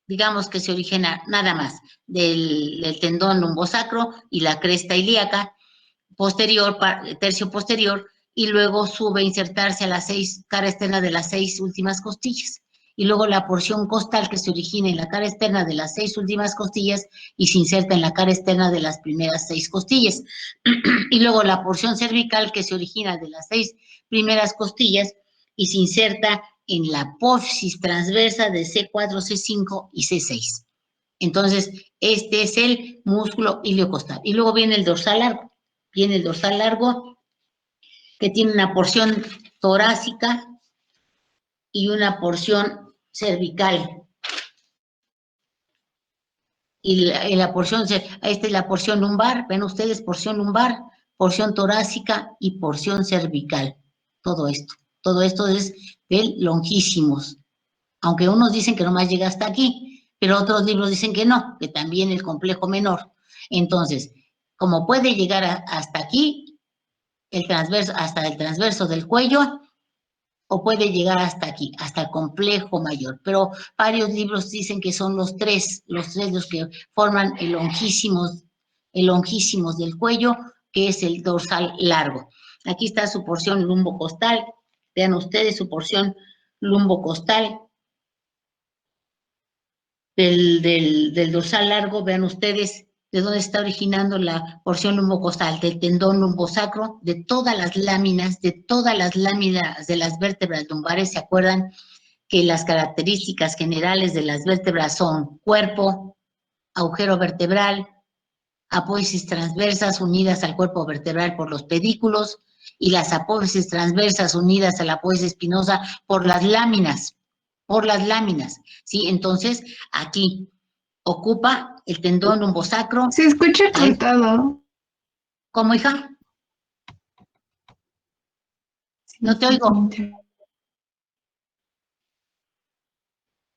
S1: digamos que se origina nada más del tendón lumbosacro y la cresta ilíaca posterior, tercio posterior, y luego sube a insertarse a la cara externa de las 6 últimas costillas. Y luego la porción costal que se origina en la cara externa de las 6 últimas costillas y se inserta en la cara externa de las primeras 6 costillas. Y luego la porción cervical que se origina de las 6 primeras costillas y se inserta en la apófisis transversa de C4, C5 y C6. Entonces, este es el músculo iliocostal. Y luego viene el dorsal largo. Viene el dorsal largo, que tiene una porción torácica y una porción cervical. Y la porción, esta es la porción lumbar, ven ustedes, porción lumbar, porción torácica y porción cervical. Todo esto es del longísimos. Aunque unos dicen que nomás llega hasta aquí, pero otros libros dicen que no, que también el complejo menor. Entonces, como puede llegar hasta aquí, hasta el transverso del cuello, o puede llegar hasta aquí, hasta el complejo mayor. Pero varios libros dicen que son los tres los que forman el longísimos del cuello, que es el dorsal largo. Aquí está su porción lumbocostal. Vean ustedes su porción lumbocostal del dorsal largo. Vean ustedes de dónde está originando la porción lumbocostal, del tendón lumbosacro, de todas las láminas de las vértebras lumbares. ¿Se acuerdan que las características generales de las vértebras son cuerpo, agujero vertebral, apófisis transversas unidas al cuerpo vertebral por los pedículos y las apófisis transversas unidas a la apófisis espinosa por las láminas, ¿sí? Entonces, aquí ocupa el tendón lumbosacro.
S6: Se escucha cortado.
S1: ¿Cómo, hija? No te oigo.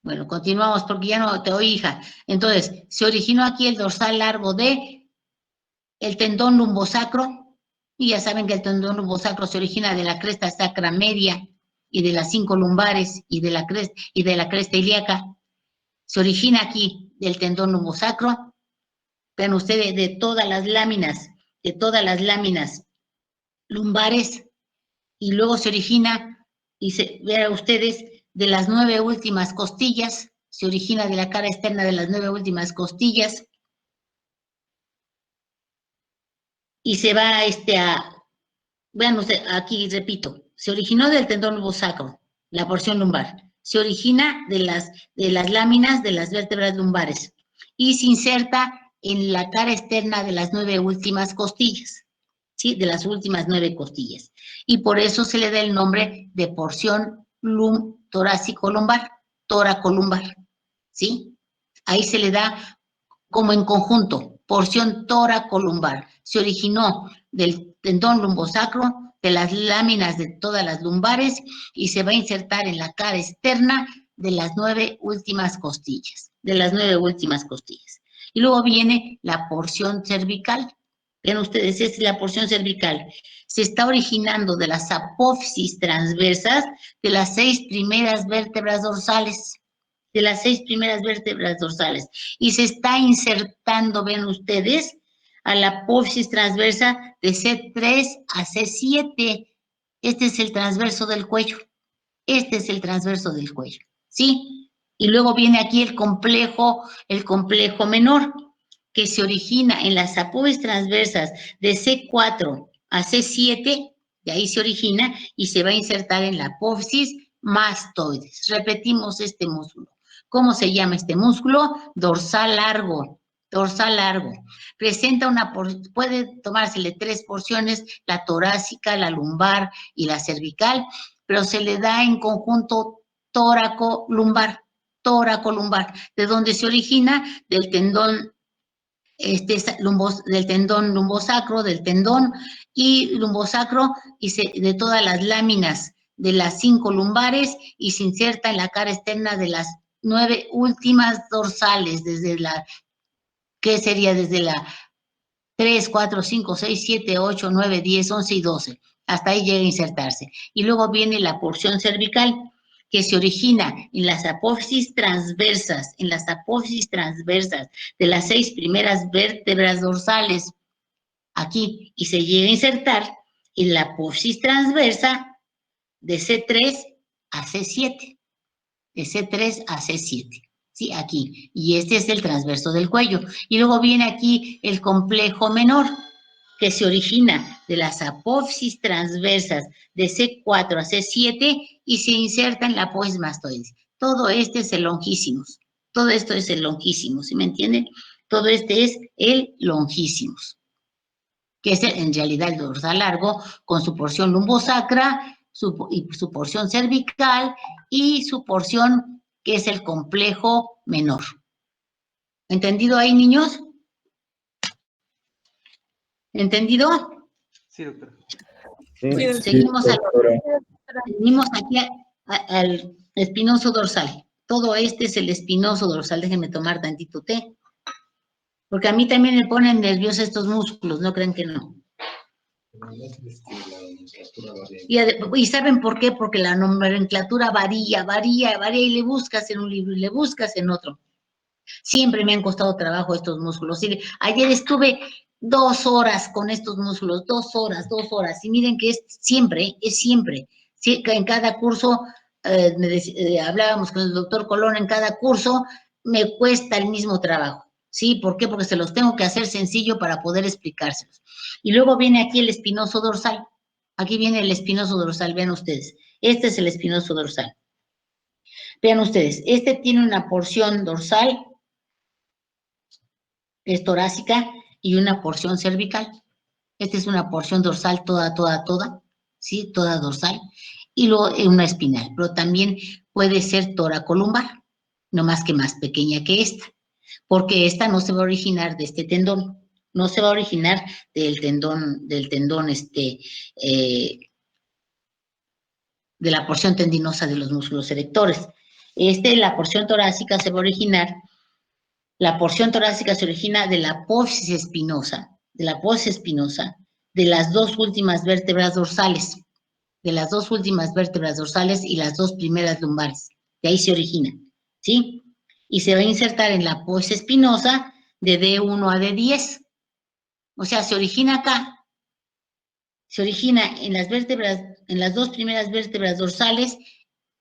S1: Bueno, continuamos porque ya no te oí, hija. Entonces, se originó aquí el dorsal largo de el tendón lumbosacro, y ya saben que el tendón lumbosacro se origina de la cresta sacra media y de las 5 lumbares y de la cresta ilíaca. Se origina aquí del tendón lumbosacro. Vean ustedes, de todas las láminas lumbares, y luego se origina, vean ustedes, de las 9 últimas costillas, se origina de la cara externa de las 9 últimas costillas, y se va vean ustedes, aquí repito, se originó del tendón lumbosacro, la porción lumbar, se origina de las láminas de las vértebras lumbares, y se inserta en la cara externa de las 9 últimas costillas, ¿sí? De las últimas 9 costillas. Y por eso se le da el nombre de porción torácico-lumbar, tóraco-lumbar, ¿sí? Ahí se le da como en conjunto, porción tóraco-lumbar. Se originó del tendón lumbosacro, de las láminas de todas las lumbares, y se va a insertar en la cara externa de las 9 últimas costillas, Y luego viene la porción cervical. Ven ustedes, esta es la porción cervical. Se está originando de las apófisis transversas de las 6 primeras vértebras dorsales. Y se está insertando, ven ustedes, a la apófisis transversa de C3 a C7. Este es el transverso del cuello. ¿Sí? Y luego viene aquí el complejo menor, que se origina en las apófisis transversas de C4 a C7, de ahí se origina y se va a insertar en la apófisis mastoides. Repetimos este músculo. ¿Cómo se llama este músculo? Dorsal largo. Presenta puede tomársele 3 porciones, la torácica, la lumbar y la cervical, pero se le da en conjunto tóraco-lumbar. toracolumbar, de donde se origina del tendón, del tendón lumbosacro, del tendón y lumbosacro, y de todas las láminas de las 5 lumbares, y se inserta en la cara externa de las 9 últimas dorsales, desde la, ¿qué sería? Desde la 3, 4, 5, 6, 7, 8, 9, 10, 11 y 12. Hasta ahí llega a insertarse. Y luego viene la porción cervical, que se origina en las apófisis transversas, de las 6 primeras vértebras dorsales, aquí, y se llega a insertar en la apófisis transversa de C3 a C7, de C3 a C7. Sí, aquí. Y este es el transverso del cuello. Y luego viene aquí el complejo menor, que se origina de las apófisis transversas de C4 a C7 y se inserta en la apófisis mastoides. Todo este es el longísimos. Todo esto es el longísimos, ¿sí me entienden? Todo este es el longísimos, que es en realidad el dorsal largo con su porción lumbosacra, su porción cervical y su porción que es el complejo menor. ¿Entendido ahí, niños? ¿Entendido?
S3: Sí, doctora.
S1: Seguimos, venimos aquí al espinoso dorsal. Todo este es el espinoso dorsal. Déjenme tomar tantito té. Porque a mí también me ponen nerviosos estos músculos, no crean que no. Y ¿saben por qué? Porque la nomenclatura varía, y le buscas en un libro y le buscas en otro. Siempre me han costado trabajo estos músculos. Y ayer estuve 2 horas con estos músculos, 2 horas. Y miren que es siempre. Sí, en cada curso, hablábamos con el doctor Colón, en cada curso me cuesta el mismo trabajo. ¿Sí? ¿Por qué? Porque se los tengo que hacer sencillo para poder explicárselos. Y luego viene aquí el espinoso dorsal. Aquí viene el espinoso dorsal, vean ustedes. Este es el espinoso dorsal. Vean ustedes, este tiene una porción dorsal, es torácica, y una porción cervical. Esta es una porción dorsal toda, ¿sí? Toda dorsal. Y luego una espinal, pero también puede ser toracolumbar, no más que más pequeña que esta, porque esta no se va a originar de este tendón, no se va a originar del tendón, de la porción tendinosa de los músculos erectores. La porción torácica se va a originar, la porción torácica se origina de la apófisis espinosa, de las 2 últimas vértebras dorsales, y las 2 primeras lumbares, de ahí se origina, ¿sí? Y se va a insertar en la apófisis espinosa de D1 a D10, o sea, se origina acá, se origina en las vértebras, en las 2 primeras vértebras dorsales,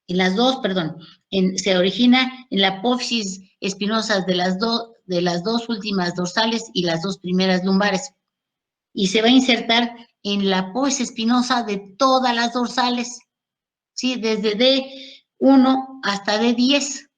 S1: se origina en la apófisis espinosa de las 2 últimas dorsales y las 2 primeras lumbares. Y se va a insertar en la apófisis espinosa de todas las dorsales, ¿sí? Desde D1 hasta D10.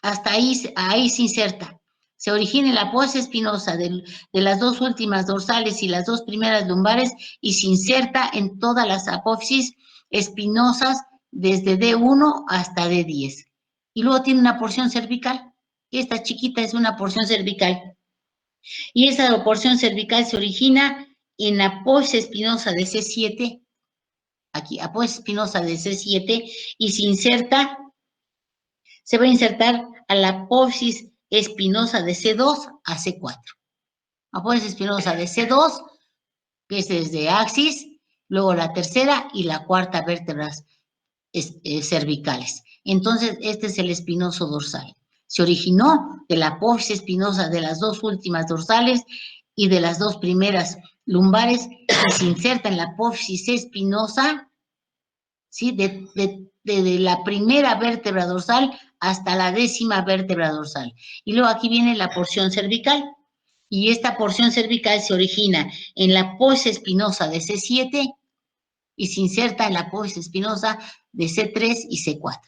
S1: Hasta ahí se inserta. Se origina en la apófisis espinosa de las 2 últimas dorsales y las 2 primeras lumbares y se inserta en todas las apófisis espinosas desde D1 hasta D10. Y luego tiene una porción cervical. Esta chiquita es una porción cervical. Y esa porción cervical se origina en la apófisis espinosa de C7. Aquí, apófisis espinosa de C7 y se va a insertar a la apófisis espinosa de C2 a C4. Apófisis espinosa de C2, que es desde axis, luego la tercera y la cuarta vértebras cervicales. Entonces, este es el espinoso dorsal. Se originó de la apófisis espinosa de las 2 últimas dorsales y de las 2 primeras lumbares y se inserta en la apófisis espinosa, ¿sí? De la primera vértebra dorsal hasta la 10ª vértebra dorsal. Y luego aquí viene la porción cervical. Y esta porción cervical se origina en la apófisis espinosa de C7 y se inserta en la apófisis espinosa de C3 y C4.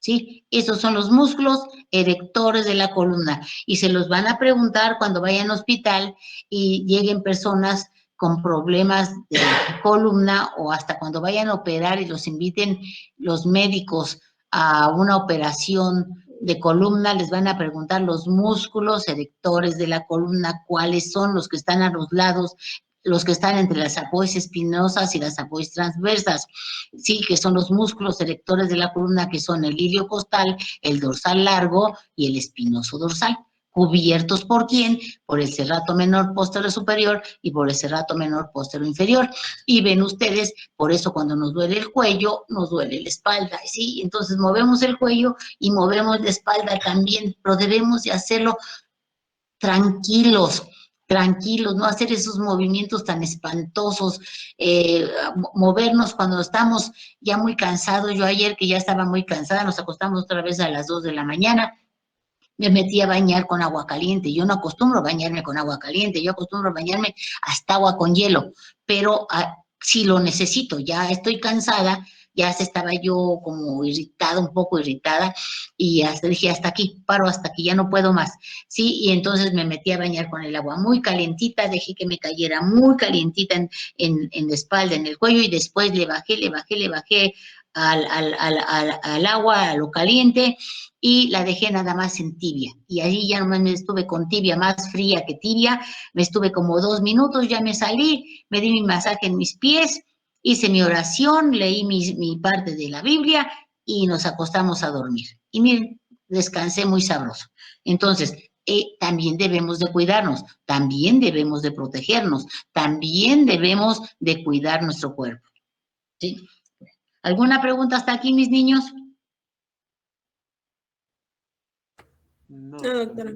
S1: ¿Sí? Esos son los músculos erectores de la columna. Y se los van a preguntar cuando vayan al hospital y lleguen personas con problemas de columna o hasta cuando vayan a operar y los inviten los médicos a una operación de columna, les van a preguntar los músculos erectores de la columna, cuáles son los que están a los lados, los que están entre las aposis espinosas y las aposis transversas, sí, que son los músculos erectores de la columna, que son el iliocostal, el dorsal largo y el espinoso dorsal. ¿Cubiertos por quién? Por el serrato menor posterior superior y por el serrato menor posterior inferior. Y ven ustedes, por eso cuando nos duele el cuello, nos duele la espalda, ¿sí? Entonces movemos el cuello y movemos la espalda también, pero debemos de hacerlo tranquilos, no hacer esos movimientos tan espantosos, movernos cuando estamos ya muy cansados. Yo ayer, que ya estaba muy cansada, nos acostamos otra vez a las 2 de la mañana, me metí a bañar con agua caliente. Yo no acostumbro a bañarme con agua caliente, yo acostumbro a bañarme hasta agua con hielo, pero si lo necesito, ya estoy cansada, ya estaba yo como irritada, un poco irritada, y hasta dije, hasta aquí, paro hasta aquí, ya no puedo más, ¿sí? Y entonces me metí a bañar con el agua muy calientita, dejé que me cayera muy calientita en la espalda, en el cuello, y después le bajé al agua, a lo caliente, y la dejé nada más en tibia, y allí ya nomás me estuve con tibia, más fría que tibia, me estuve como 2 minutos, ya me salí, me di mi masaje en mis pies, hice mi oración, leí mi parte de la Biblia y nos acostamos a dormir. Y miren, descansé muy sabroso. Entonces, también debemos de cuidarnos, también debemos de protegernos, también debemos de cuidar nuestro cuerpo, ¿sí? ¿Alguna pregunta hasta aquí, mis niños?
S2: No, doctora.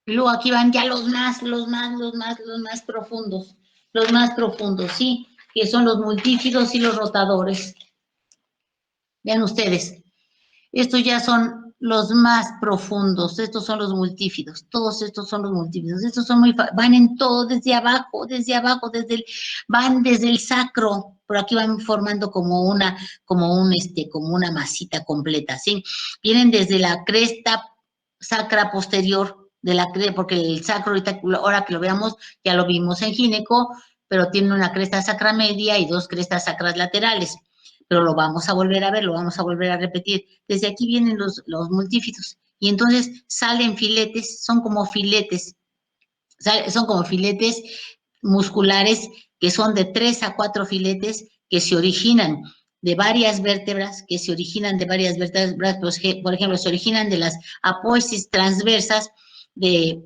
S1: Y luego aquí van ya los más profundos, ¿sí? Que son los multífidos y los rotadores. Vean ustedes, estos ya son los más profundos, estos son los multífidos, todos estos son los multífidos, estos son van en todo, desde abajo, van desde el sacro, por aquí van formando como una masita completa, ¿sí? Vienen desde la cresta sacra posterior, porque el sacro, ahora que lo veamos, ya lo vimos en gineco, pero tiene una cresta sacra media y 2 crestas sacras laterales, pero lo vamos a volver a ver, lo vamos a volver a repetir. Desde aquí vienen los multífidos, y entonces salen filetes, son como filetes musculares, que son de 3 a 4 filetes, que se originan de varias vértebras, por ejemplo, se originan de las apófisis transversas de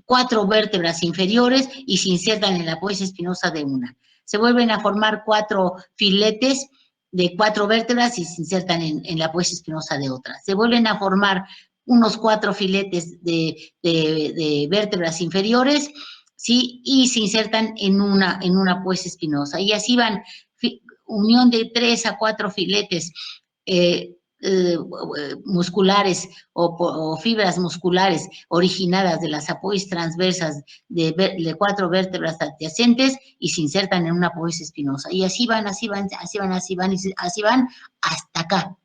S1: 4 vértebras inferiores y se insertan en la apófisis espinosa de una. Se vuelven a formar 4 filetes de 4 vértebras y se insertan en la apófisis espinosa de otra. Se vuelven a formar unos 4 filetes de vértebras inferiores, ¿sí? Y se insertan en una apófisis espinosa. Y así van, unión de 3 a 4 filetes musculares o fibras musculares originadas de las apófisis transversas de 4 vértebras adyacentes y se insertan en una apófisis espinosa. Y así van hasta acá,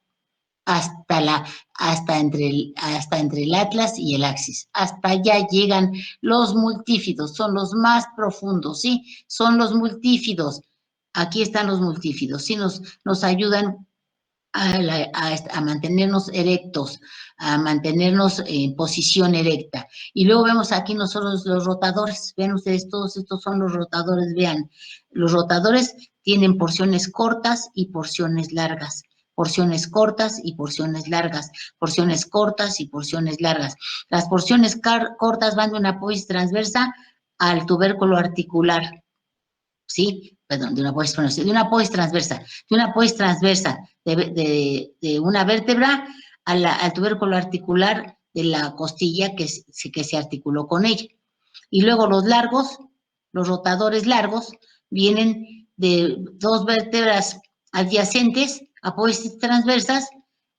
S1: hasta entre el atlas y el axis. Hasta allá llegan los multífidos, son los más profundos, ¿sí? Son los multífidos. Aquí están los multífidos, ¿sí? Nos ayudan a mantenernos erectos, a mantenernos en posición erecta. Y luego vemos aquí nosotros los rotadores. Vean ustedes, todos estos son los rotadores. Vean, los rotadores tienen porciones cortas y porciones largas. Porciones cortas y porciones largas, porciones cortas y porciones largas. Las porciones cortas van de una apófisis transversa al tubérculo articular, ¿sí? Perdón, de una apófisis transversa de una vértebra al tubérculo articular de la costilla que se articuló con ella. Y luego los rotadores largos, vienen de 2 vértebras adyacentes, apófisis transversas,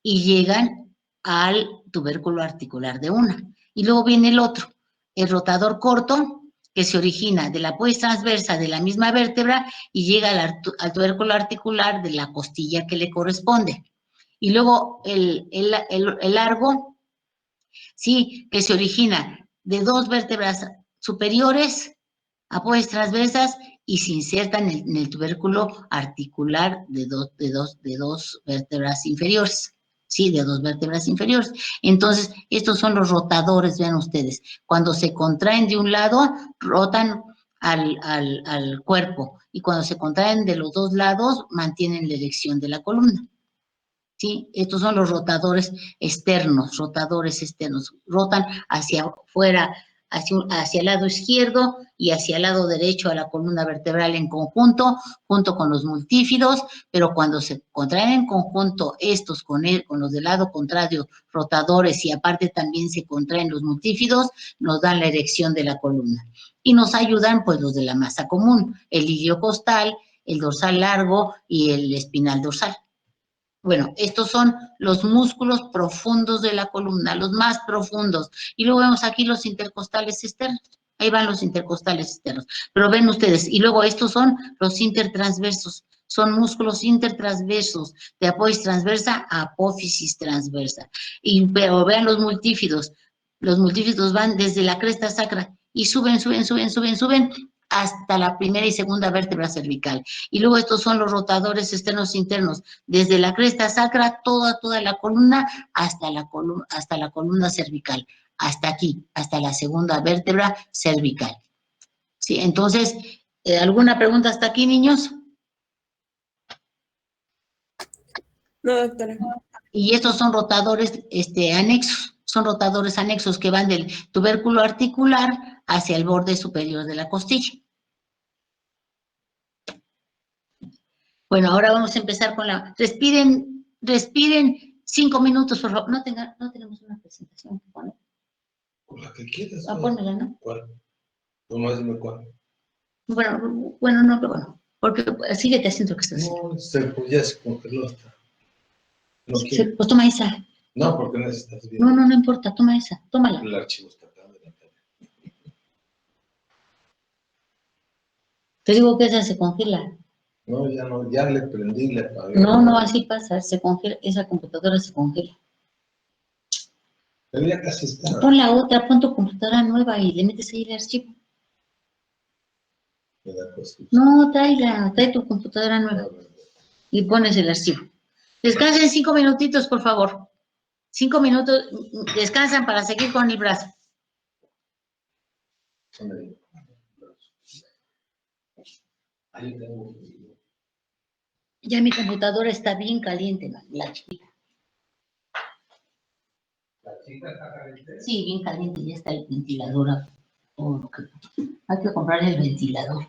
S1: y llegan al tubérculo articular de una. Y luego viene el otro, el rotador corto, que se origina de la apófisis transversa de la misma vértebra y llega al tubérculo articular de la costilla que le corresponde. Y luego el largo, sí, que se origina de 2 vértebras superiores, apófisis transversas, y se insertan en el tubérculo articular de dos vértebras inferiores. Sí, de 2 vértebras inferiores. Entonces, estos son los rotadores, vean ustedes. Cuando se contraen de un lado, rotan al cuerpo, y cuando se contraen de los 2 lados, mantienen la erección de la columna. ¿Sí? Estos son los rotadores externos, rotan hacia afuera, hacia el lado izquierdo y hacia el lado derecho a la columna vertebral en conjunto, junto con los multífidos, pero cuando se contraen en conjunto estos con los del lado contrario, rotadores, y aparte también se contraen los multífidos, nos dan la erección de la columna. Y nos ayudan pues los de la masa común, el iliocostal, el dorsal largo y el espinal dorsal. Bueno, estos son los músculos profundos de la columna, los más profundos. Y luego vemos aquí los intercostales externos. Ahí van los intercostales externos. Pero ven ustedes, y luego estos son los intertransversos. Son músculos intertransversos, de apófisis transversa a apófisis transversa. Pero vean los multífidos. Los multífidos van desde la cresta sacra y suben hasta la primera y segunda vértebra cervical. Y luego estos son los rotadores externos e internos, desde la cresta sacra, toda la columna, hasta la columna cervical, hasta aquí, hasta la segunda vértebra cervical. Sí, entonces, ¿alguna pregunta hasta aquí, niños?
S4: No, doctora.
S1: Y estos son rotadores anexos, son rotadores anexos que van del tubérculo articular hacia el borde superior de la costilla. Bueno, ahora vamos a empezar con respiren 5 minutos, por favor. No tenemos una presentación que poner.
S9: Por la que quieras.
S1: Pónmela, ¿no?
S9: ¿Cuál? Nomás dime cuál.
S1: Bueno, no, pero bueno, porque síguete haciendo lo que estás haciendo.
S9: No, pues ya se congeló hasta. No quiero.
S1: Pues toma esa.
S9: No, porque necesitas bien.
S1: No importa, toma esa, tómala.
S9: El archivo está acá adelante.
S1: Te digo que esa se congela.
S9: No, ya le prendí, le apagué.
S1: No, así pasa, se congela, esa computadora se congela.
S9: Pero ya casi está.
S1: Pon la otra, pon tu computadora nueva y le metes ahí el archivo. No, trae tu computadora nueva y pones el archivo. Descansen 5 minutitos, por favor. 5 minutos, descansan para seguir con el brazo. Ya mi computadora está bien caliente, la chiquita.
S9: ¿La chica está caliente?
S1: Sí, bien caliente, ya está el ventilador. Hay que comprar el ventilador.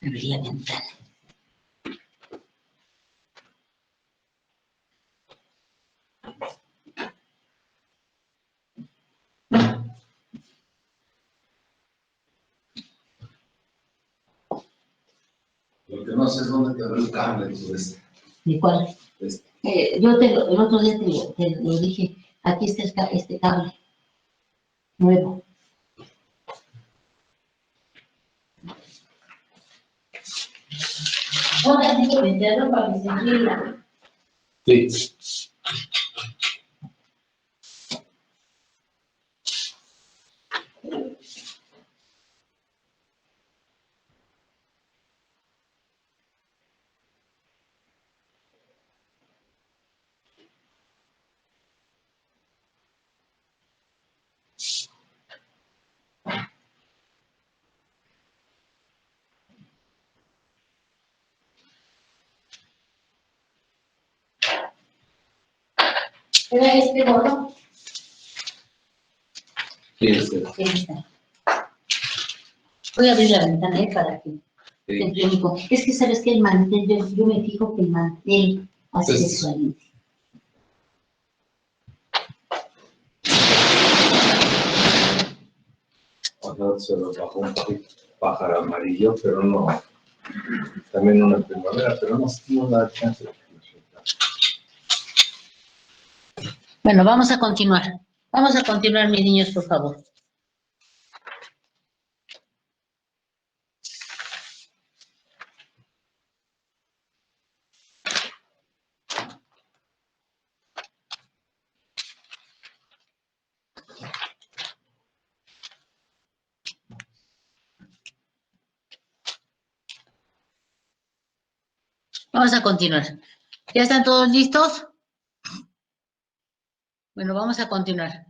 S1: Abrí la ventana.
S9: Lo que no sé es dónde quedó el cable.
S1: ¿De cuál? Yo el otro día te lo dije, aquí está este cable nuevo. Ahora sí que meterlo para que se enfríe.
S9: Sí.
S1: ¿Era este gordo?
S9: Sí.
S1: Voy a abrir la ventana para que es que sabes que el mantel, yo me fijo que el mantel hace que se caliente.
S9: Se lo bajó un pájaro amarillo, pero no. También una primavera, pero no da chance.
S1: Bueno, vamos a continuar. Vamos a continuar, mis niños, por favor. Vamos a continuar. ¿Ya están todos listos? Bueno, vamos a continuar.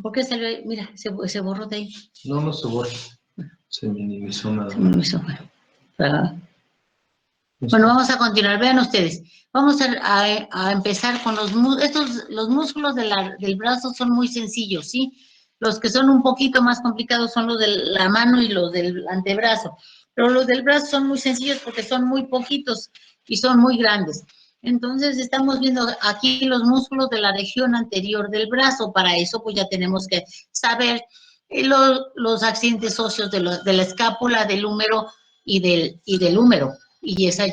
S1: ¿Por qué salió? Mira, se borró de ahí.
S9: No se borra. Se minimizó nada.
S1: Se minimizó. Bueno, vamos a continuar. Vean ustedes. Vamos a empezar con los músculos. Los músculos del brazo son muy sencillos, ¿sí? Los que son un poquito más complicados son los de la mano y los del antebrazo. Pero los del brazo son muy sencillos porque son muy poquitos y son muy grandes. Entonces, estamos viendo aquí los músculos de la región anterior del brazo. Para eso, pues ya tenemos que saber los accidentes óseos de la escápula, del húmero y del húmero. Y esa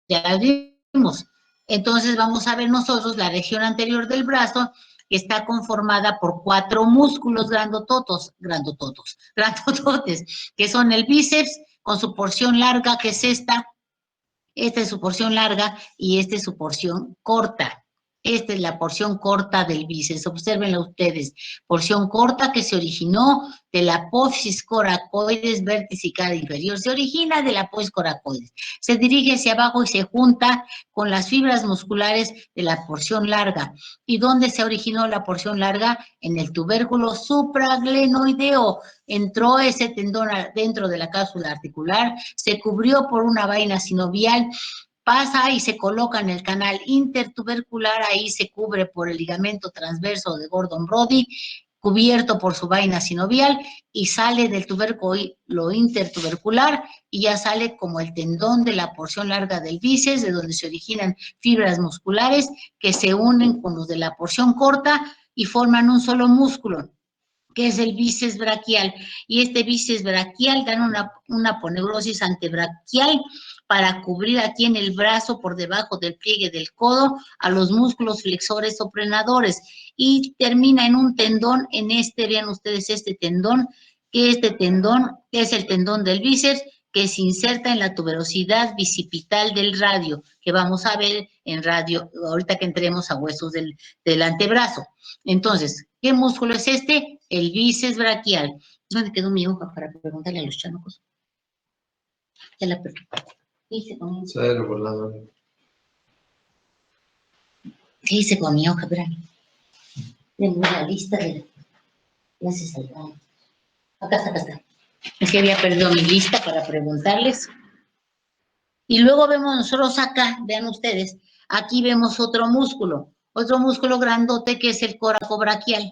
S1: ya la vimos. Entonces, vamos a ver nosotros la región anterior del brazo, que está conformada por 4 músculos grandototes, que son el bíceps, con su porción larga, que es esta es su porción larga y esta es su porción corta. Esta es la porción corta del bíceps, obsérvenlo ustedes, porción corta que se originó de la apófisis coracoides, vértice y cara inferior, se origina de la apófisis coracoides, se dirige hacia abajo y se junta con las fibras musculares de la porción larga. ¿Y dónde se originó la porción larga? En el tubérculo supraglenoideo. Entró ese tendón dentro de la cápsula articular, se cubrió por una vaina sinovial, pasa y se coloca en el canal intertubercular, ahí se cubre por el ligamento transverso de Gordon-Brody, cubierto por su vaina sinovial, y sale del tubérculo intertubercular y ya sale como el tendón de la porción larga del bíceps, de donde se originan fibras musculares que se unen con los de la porción corta y forman un solo músculo, que es el bíceps braquial. Y este bíceps braquial dan una aponeurosis antebraquial para cubrir aquí en el brazo, por debajo del pliegue del codo, a los músculos flexores o prenadores. Y termina en un tendón, vean ustedes este tendón, que es el tendón del bíceps, que se inserta en la tuberosidad bicipital del radio, que vamos a ver en radio, ahorita que entremos a huesos del antebrazo. Entonces, ¿qué músculo es este? El bíceps braquial. ¿Dónde quedó mi hoja para preguntarle a los chamacos? Ya la perdí. ¿Qué hice con mi hoja? ¿Qué hice con mi hoja? Espérame. Tengo la lista de clases al lado. Acá está. Es que había perdido mi lista para preguntarles. Y luego vemos nosotros acá, vean ustedes, aquí vemos otro músculo grandote que es el coracobraquial.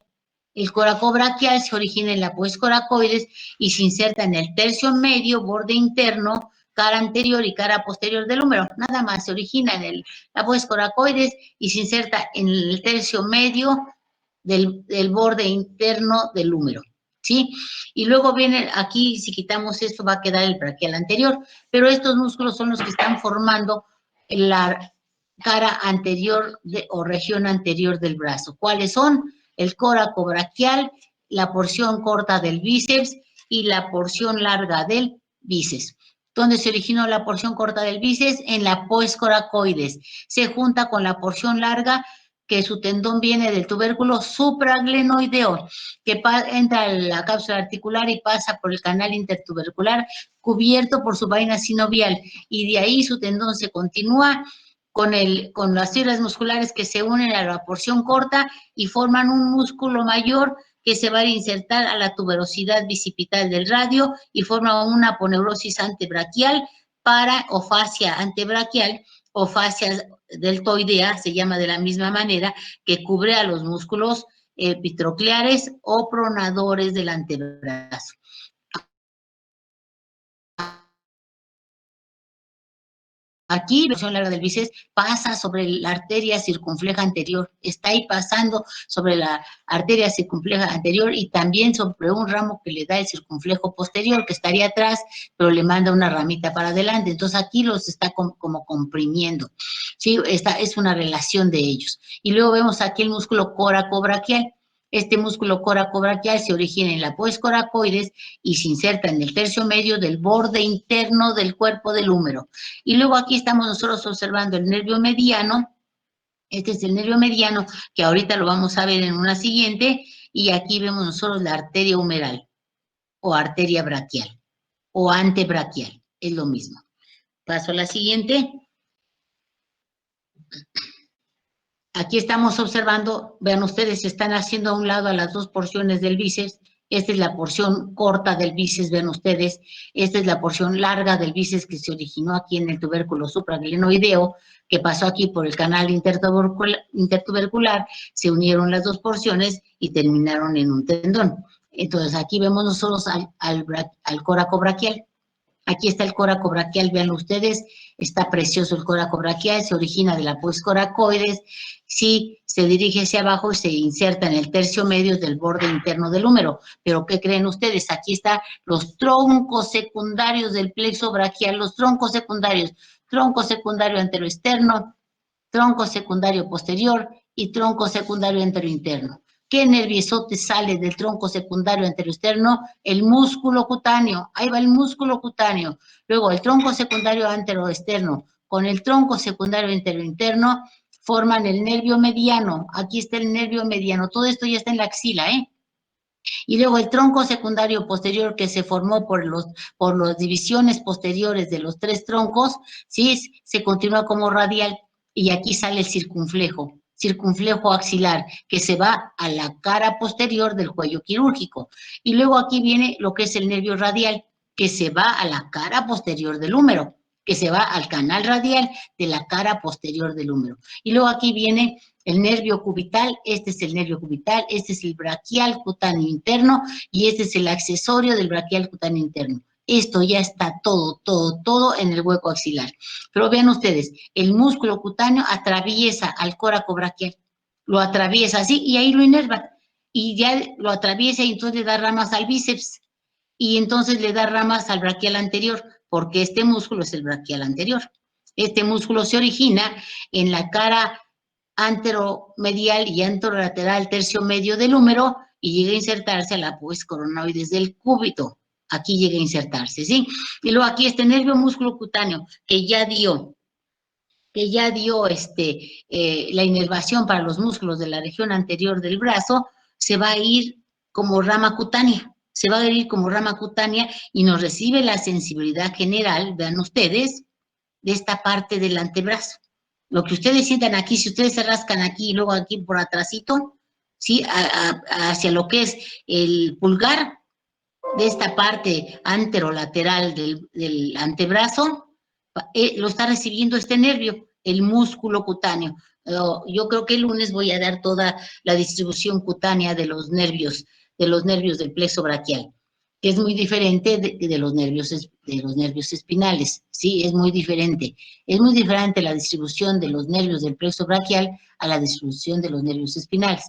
S1: El coracobraquial se origina en la apófisis coracoides y se inserta en el tercio medio, borde interno, cara anterior y cara posterior del húmero. Nada más, se origina en la apófisis coracoides y se inserta en el tercio medio del borde interno del húmero, ¿sí? Y luego viene aquí, si quitamos esto, va a quedar el braquial anterior, pero estos músculos son los que están formando la cara anterior o región anterior del brazo. ¿Cuáles son? El coracobraquial, la porción corta del bíceps y la porción larga del bíceps. ¿Dónde se originó la porción corta del bíceps? En la apófisis coracoides. Se junta con la porción larga, que su tendón viene del tubérculo supraglenoideo, que entra en la cápsula articular y pasa por el canal intertubercular, cubierto por su vaina sinovial, y de ahí su tendón se continúa con las fibras musculares que se unen a la porción corta y forman un músculo mayor que se va a insertar a la tuberosidad bicipital del radio y forma una aponeurosis antebraquial o fascia antebraquial o fascia deltoidea, se llama de la misma manera, que cubre a los músculos epicondriales o pronadores del antebrazo. Aquí, la porción larga del bíceps pasa sobre la arteria circunfleja anterior, está ahí pasando sobre la arteria circunfleja anterior y también sobre un ramo que le da el circunflejo posterior, que estaría atrás, pero le manda una ramita para adelante. Entonces aquí los está como comprimiendo, ¿sí? Esta es una relación de ellos. Y luego vemos aquí el músculo coracobraquial. Este músculo coracobraquial se origina en la apófisis coracoides y se inserta en el tercio medio del borde interno del cuerpo del húmero. Y luego aquí estamos nosotros observando el nervio mediano. Este es el nervio mediano, que ahorita lo vamos a ver en una siguiente. Y aquí vemos nosotros la arteria humeral o arteria braquial o antebraquial. Es lo mismo. Paso a la siguiente. Aquí estamos observando, vean ustedes, se están haciendo a un lado a las dos porciones del bíceps. Esta es la porción corta del bíceps, vean ustedes. Esta es la porción larga del bíceps que se originó aquí en el tubérculo supraglenoideo, que pasó aquí por el canal intertubercular, se unieron las dos porciones y terminaron en un tendón. Entonces, aquí vemos nosotros al córaco braquial. Aquí está el córaco braquial, vean ustedes, está precioso el córaco braquial, se origina de la pus coracoides, sí, se dirige hacia abajo y se inserta en el tercio medio del borde interno del húmero. Pero, ¿qué creen ustedes? Aquí están los troncos secundarios del plexo braquial, los troncos secundarios, tronco secundario anteroexterno, tronco secundario posterior y tronco secundario anterointerno. ¿Qué nerviosote sale del tronco secundario anteroexterno? El músculo cutáneo. Ahí va el músculo cutáneo. Luego, el tronco secundario anteroexterno con el tronco secundario anterointerno forman el nervio mediano. Aquí está el nervio mediano. Todo esto ya está en la axila, ¿eh? Y luego el tronco secundario posterior que se formó por las divisiones posteriores de los tres troncos, ¿sí? Se continúa como radial. Y aquí sale el circunflejo axilar, que se va a la cara posterior del cuello quirúrgico. Y luego aquí viene lo que es el nervio radial, que se va a la cara posterior del húmero, que se va al canal radial de la cara posterior del húmero. Y luego aquí viene el nervio cubital, este es el nervio cubital, este es el braquial cutáneo interno y este es el accesorio del braquial cutáneo interno. Esto ya está todo en el hueco axilar. Pero vean ustedes, el músculo cutáneo atraviesa al córaco braquial, lo atraviesa así y ahí lo inerva. Y ya lo atraviesa y entonces le da ramas al bíceps y entonces le da ramas al braquial anterior, porque este músculo es el braquial anterior. Este músculo se origina en la cara anteromedial y anterolateral tercio medio del húmero y llega a insertarse a la pubis coronoides del cúbito. Aquí llega a insertarse, ¿sí? Y luego aquí este nervio músculo cutáneo que ya dio la inervación para los músculos de la región anterior del brazo, se va a ir como rama cutánea, y nos recibe la sensibilidad general, vean ustedes, de esta parte del antebrazo. Lo que ustedes sientan aquí, si ustedes se rascan aquí y luego aquí por atrásito, ¿sí? Hacia lo que es el pulgar, de esta parte anterolateral del antebrazo, lo está recibiendo este nervio, el músculo cutáneo. Yo creo que el lunes voy a dar toda la distribución cutánea de los nervios del plexo braquial, que es muy diferente de los nervios espinales, ¿sí? Es muy diferente. Es muy diferente la distribución de los nervios del plexo braquial a la distribución de los nervios espinales.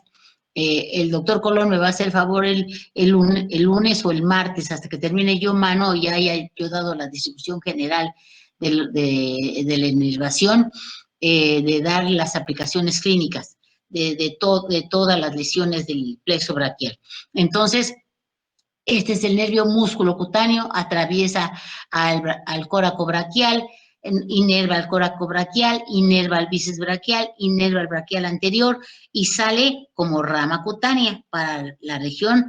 S1: El doctor Colón me va a hacer el favor el lunes o el martes, hasta que termine yo mano y haya yo dado la distribución general de la inervación, de dar las aplicaciones clínicas de todas las lesiones del plexo braquial. Entonces, este es el nervio músculo cutáneo, atraviesa al córaco braquial, inerva el córaco braquial, inerva el bíceps braquial, inerva el braquial anterior y sale como rama cutánea para la región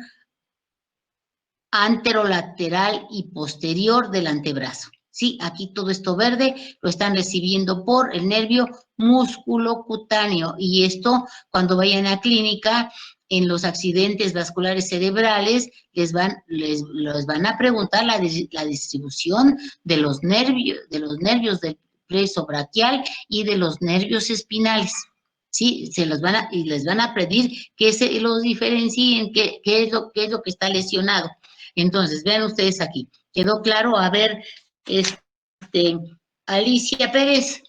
S1: anterolateral y posterior del antebrazo. Sí, aquí todo esto verde lo están recibiendo por el nervio músculo cutáneo y esto cuando vayan a clínica en los accidentes vasculares cerebrales les van a preguntar la distribución de los nervios del plexo braquial y de los nervios espinales. Sí, les van a pedir que se los diferencien, qué es lo que está lesionado. Entonces, vean ustedes aquí. ¿Quedó claro? A ver, Alicia Pérez.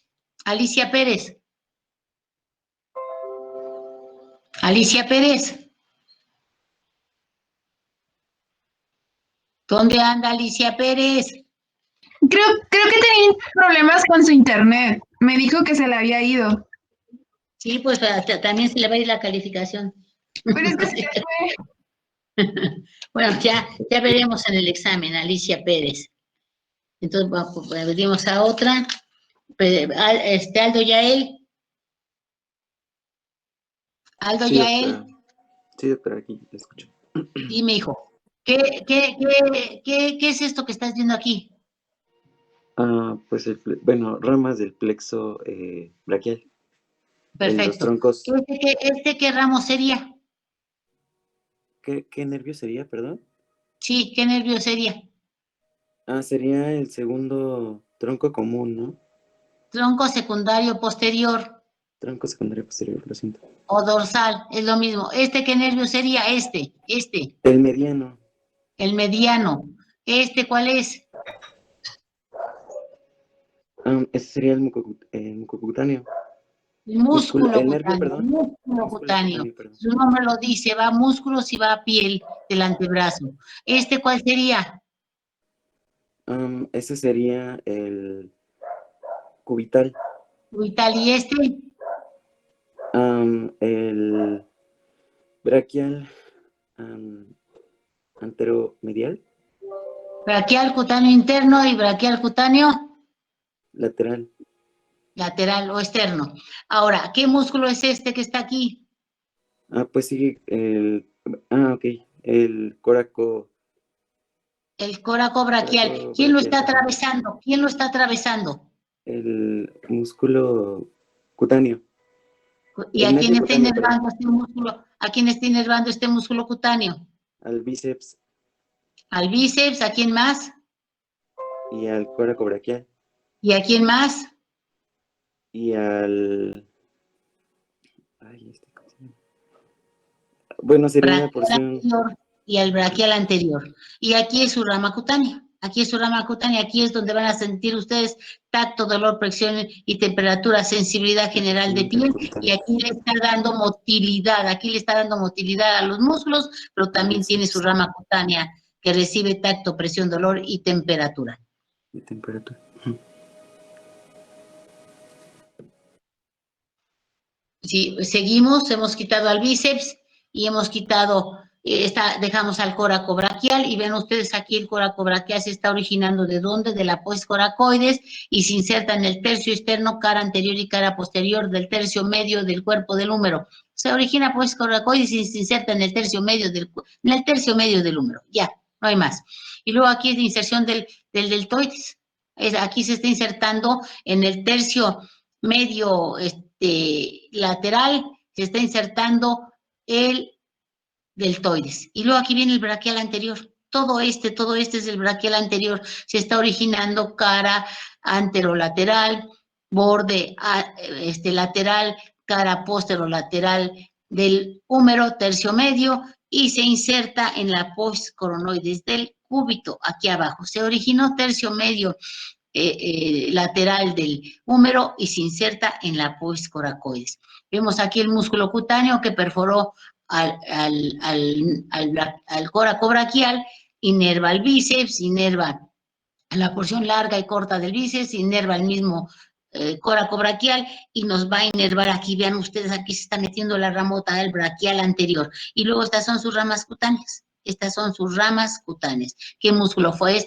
S1: Alicia Pérez. ¿Dónde anda Alicia Pérez?
S6: Creo que tenía problemas con su internet. Me dijo que se le había ido.
S1: Sí, pues también se le va a ir la calificación.
S6: Pero es que se fue.
S1: Bueno, ya veremos en el examen, Alicia Pérez. Entonces, venimos a otra. Aldo Yael. Aldo Yael.
S3: Sí, doctora, aquí te escucho.
S1: Dime, hijo, ¿qué es esto que estás viendo aquí?
S3: Pues, ramas del plexo braquial.
S1: Perfecto.
S3: Los troncos.
S1: ¿Qué ramo sería?
S3: ¿Qué nervio sería, perdón?
S1: Sí, ¿qué nervio sería?
S3: Sería el segundo tronco común, ¿no?
S1: Tronco secundario posterior
S3: Tronco secundario posterior, lo siento.
S1: o dorsal, es lo mismo. ¿Qué nervio sería? Este.
S3: El mediano.
S1: El mediano. ¿Cuál es?
S3: Ese sería el mucocutáneo.
S1: El músculo
S3: El nervio,
S1: cutáneo.
S3: perdón.
S1: Músculo cutáneo.
S3: Perdón.
S1: Su nombre lo dice, va a músculos y va a piel del antebrazo. ¿Cuál sería?
S3: Ese sería el cubital.
S1: Cubital. ¿Y
S3: El braquial anteromedial.
S1: Braquial cutáneo interno y braquial cutáneo
S3: Lateral.
S1: lateral o externo. Ahora, ¿qué músculo es que está aquí?
S3: Pues sigue ok. El córaco.
S1: El córaco braquial. ¿Quién lo está atravesando? ¿Quién lo está atravesando?
S3: El músculo cutáneo.
S1: ¿Y a quién está inervando este músculo? ¿A quién está inervando este músculo cutáneo?
S3: Al bíceps.
S1: Al bíceps, ¿a quién más?
S3: Y al córaco braquial.
S1: ¿Y a quién más?
S3: Y al... Bueno, sería la porción...
S1: Y al braquial anterior. Y aquí es su rama cutánea. Aquí es su rama cutánea. Aquí es donde van a sentir ustedes tacto, dolor, presión y temperatura, sensibilidad general de piel. Y aquí le está dando motilidad. Aquí le está dando motilidad a los músculos, pero también tiene su rama cutánea que recibe tacto, presión, dolor y temperatura.
S3: Y temperatura.
S1: Sí, seguimos, hemos quitado al bíceps y hemos quitado, dejamos al córaco braquial y ven ustedes aquí el córaco braquial se está originando ¿de dónde? De la apófisis coracoides y se inserta en el tercio externo, cara anterior y cara posterior del tercio medio del cuerpo del húmero. Se origina apófisis coracoides y se inserta en el tercio medio del húmero. Ya, no hay más. Y luego aquí es la inserción del deltoides. Aquí se está insertando en el tercio medio lateral, se está insertando el deltoides. Y luego aquí viene el braquial anterior. Todo este es el braquial anterior. Se está originando cara anterolateral, borde lateral, cara posterolateral del húmero, tercio medio, y se inserta en la apófisis coronoides del cúbito, aquí abajo. Se originó tercio medio lateral del húmero y se inserta en la apófisis coracoides. Vemos aquí el músculo cutáneo que perforó al córaco braquial, inerva el bíceps, inerva la porción larga y corta del bíceps, inerva el mismo córaco braquial y nos va a inervar aquí. Vean ustedes, aquí se está metiendo la ramota del braquial anterior. Y luego estas son sus ramas cutáneas. Estas son sus ramas cutáneas. ¿Qué músculo fue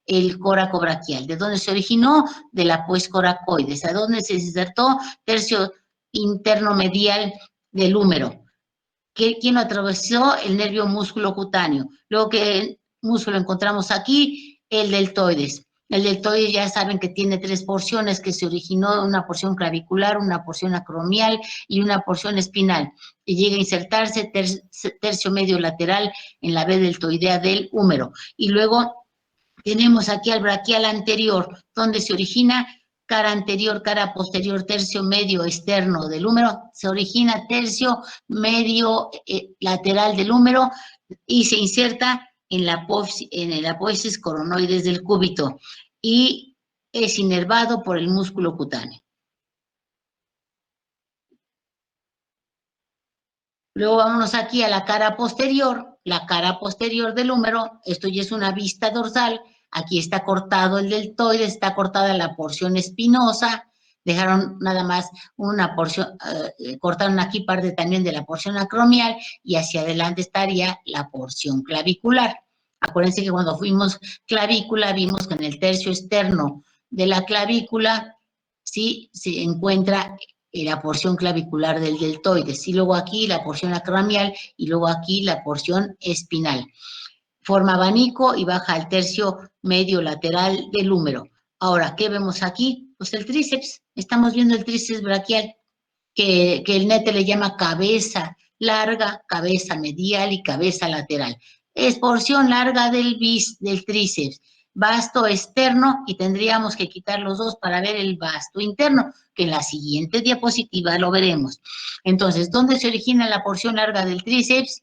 S1: el córaco braquial. ¿De dónde se originó? De la apófisis coracoides. ¿A dónde se insertó? Tercio interno medial del húmero. ¿Quién lo atravesó? El nervio músculo cutáneo. Luego, ¿qué músculo encontramos aquí? El deltoides. El deltoides ya saben que tiene 3 porciones, que se originó una porción clavicular, una porción acromial y una porción espinal. Y llega a insertarse tercio medio lateral en la vena deltoidea del húmero. Y luego tenemos aquí al braquial anterior, donde se origina cara anterior, cara posterior, tercio medio externo del húmero, se origina tercio medio lateral del húmero y se inserta en la apófisis coronoides del cúbito y es inervado por el músculo cutáneo. Luego vámonos aquí a la cara posterior del húmero, esto ya es una vista dorsal, aquí está cortado el deltoide, está cortada la porción espinosa, dejaron nada más una porción, cortaron aquí parte también de la porción acromial y hacia adelante estaría la porción clavicular. Acuérdense que cuando fuimos clavícula vimos que en el tercio externo de la clavícula sí se encuentra la porción clavicular del deltoides, y luego aquí la porción acromial y luego aquí la porción espinal. Forma abanico y baja al tercio medio lateral del húmero. Ahora, ¿qué vemos aquí? Pues el tríceps, estamos viendo el tríceps braquial. que el NETE le llama cabeza larga, cabeza medial y cabeza lateral. Es porción larga del tríceps, vasto externo, y tendríamos que quitar los dos para ver el vasto interno, que en la siguiente diapositiva lo veremos. Entonces, ¿dónde se origina la porción larga del tríceps?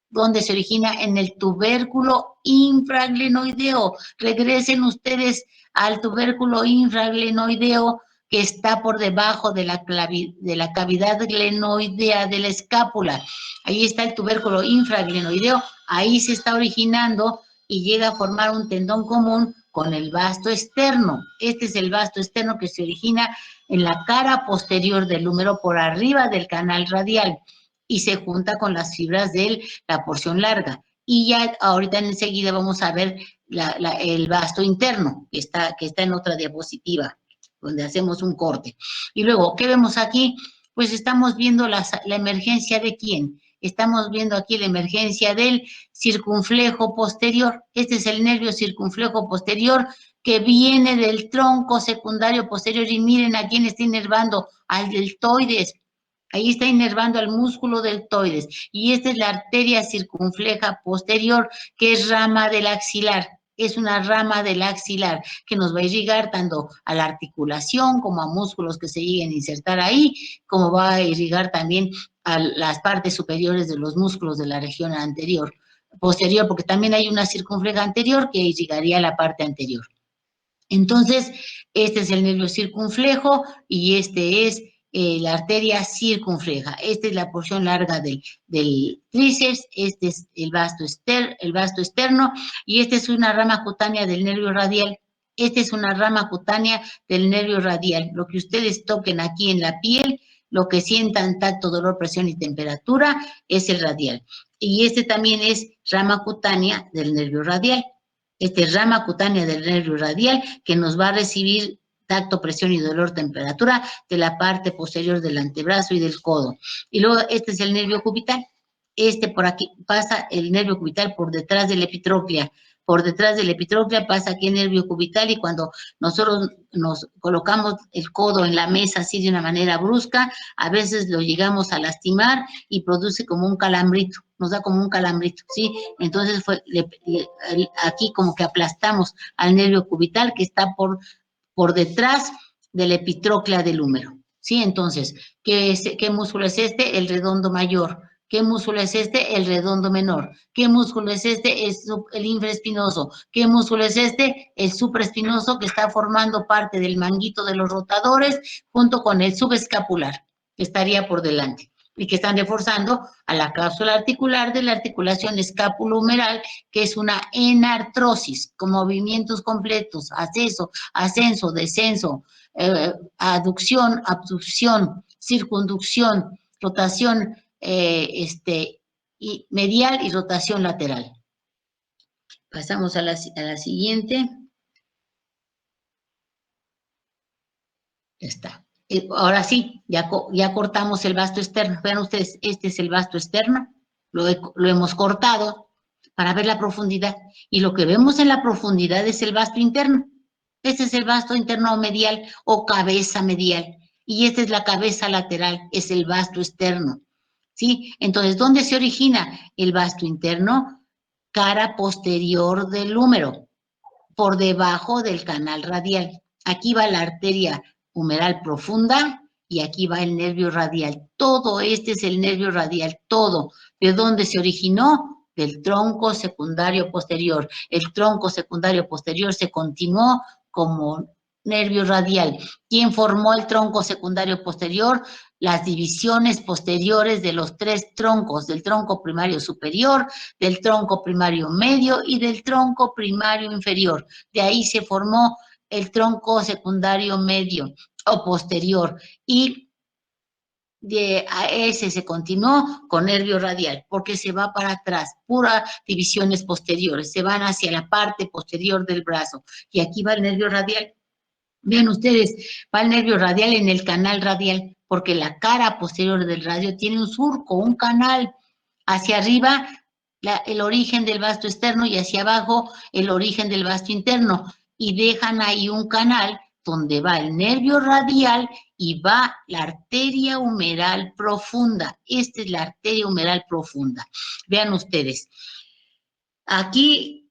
S1: ¿Dónde se origina? En el tubérculo infraglenoideo. Regresen ustedes al tubérculo infraglenoideo, que está por debajo de la cavidad glenoidea de la escápula. Ahí está el tubérculo infraglenoideo, ahí se está originando y llega a formar un tendón común con el vasto externo. Este es el vasto externo que se origina en la cara posterior del húmero, por arriba del canal radial, y se junta con las fibras de la porción larga. Y ya ahorita enseguida vamos a ver el vasto interno, que está en otra diapositiva, donde hacemos un corte. Y luego, ¿qué vemos aquí? Pues estamos viendo la emergencia de ¿quién? Estamos viendo aquí la emergencia del circunflejo posterior. Este es el nervio circunflejo posterior que viene del tronco secundario posterior. Y miren a quién está inervando, al deltoides. Ahí está inervando al músculo deltoides. Y esta es la arteria circunfleja posterior, que es rama del axilar. Es una rama del axilar que nos va a irrigar tanto a la articulación como a músculos que se lleguen a insertar ahí, como va a irrigar también a las partes superiores de los músculos de la región posterior, porque también hay una circunfleja anterior que irrigaría la parte anterior. Entonces, este es el nervio circunflejo y este es la arteria circunfleja. Esta es la porción larga del tríceps, este es el vasto externo, y esta es una rama cutánea del nervio radial. Esta es una rama cutánea del nervio radial. Lo que ustedes toquen aquí en la piel, lo que sientan tacto, dolor, presión y temperatura, es el radial. Y este también es rama cutánea del nervio radial. Esta es rama cutánea del nervio radial que nos va a recibir tacto, presión y dolor, temperatura de la parte posterior del antebrazo y del codo. Y luego este es el nervio cubital. Por aquí pasa el nervio cubital por detrás de la epitróclea. Por detrás de la epitróclea pasa aquí el nervio cubital, y cuando nosotros nos colocamos el codo en la mesa así de una manera brusca, a veces lo llegamos a lastimar y produce como un calambrito, nos da como un calambrito, ¿sí? Entonces aquí como que aplastamos al nervio cubital que está por detrás de la epitróclea del húmero, ¿sí? Entonces, ¿qué músculo es este? El redondo mayor. ¿Qué músculo es este? El redondo menor. ¿Qué músculo es este? El infraespinoso. ¿Qué músculo es este? El supraespinoso, que está formando parte del manguito de los rotadores junto con el subescapular, que estaría por delante, y que están reforzando a la cápsula articular de la articulación escápulo-humeral, que es una enartrosis, con movimientos completos, ascenso, descenso, aducción, abducción, circunducción, rotación y medial y rotación lateral. Pasamos a la siguiente. Ya está. Ahora sí, ya cortamos el vasto externo. Vean ustedes, este es el vasto externo. Lo hemos cortado para ver la profundidad. Y lo que vemos en la profundidad es el vasto interno. Este es el vasto interno medial o cabeza medial. Y esta es la cabeza lateral, es el vasto externo. ¿Sí? Entonces, ¿dónde se origina el vasto interno? Cara posterior del húmero, por debajo del canal radial. Aquí va la arteria humeral profunda y aquí va el nervio radial. Todo este es el nervio radial, todo. ¿De dónde se originó? Del tronco secundario posterior. El tronco secundario posterior se continuó como nervio radial. ¿Quién formó el tronco secundario posterior? Las divisiones posteriores de los tres troncos, del tronco primario superior, del tronco primario medio y del tronco primario inferior. De ahí se formó el tronco secundario medio o posterior, y de ese se continuó con nervio radial, porque se va para atrás, puras divisiones posteriores, se van hacia la parte posterior del brazo, y aquí va el nervio radial. Vean ustedes, va el nervio radial en el canal radial, porque la cara posterior del radio tiene un surco, un canal. Hacia arriba, el origen del vasto externo, y hacia abajo, el origen del vasto interno. Y dejan ahí un canal donde va el nervio radial y va la arteria humeral profunda. Esta es la arteria humeral profunda. Vean ustedes. Aquí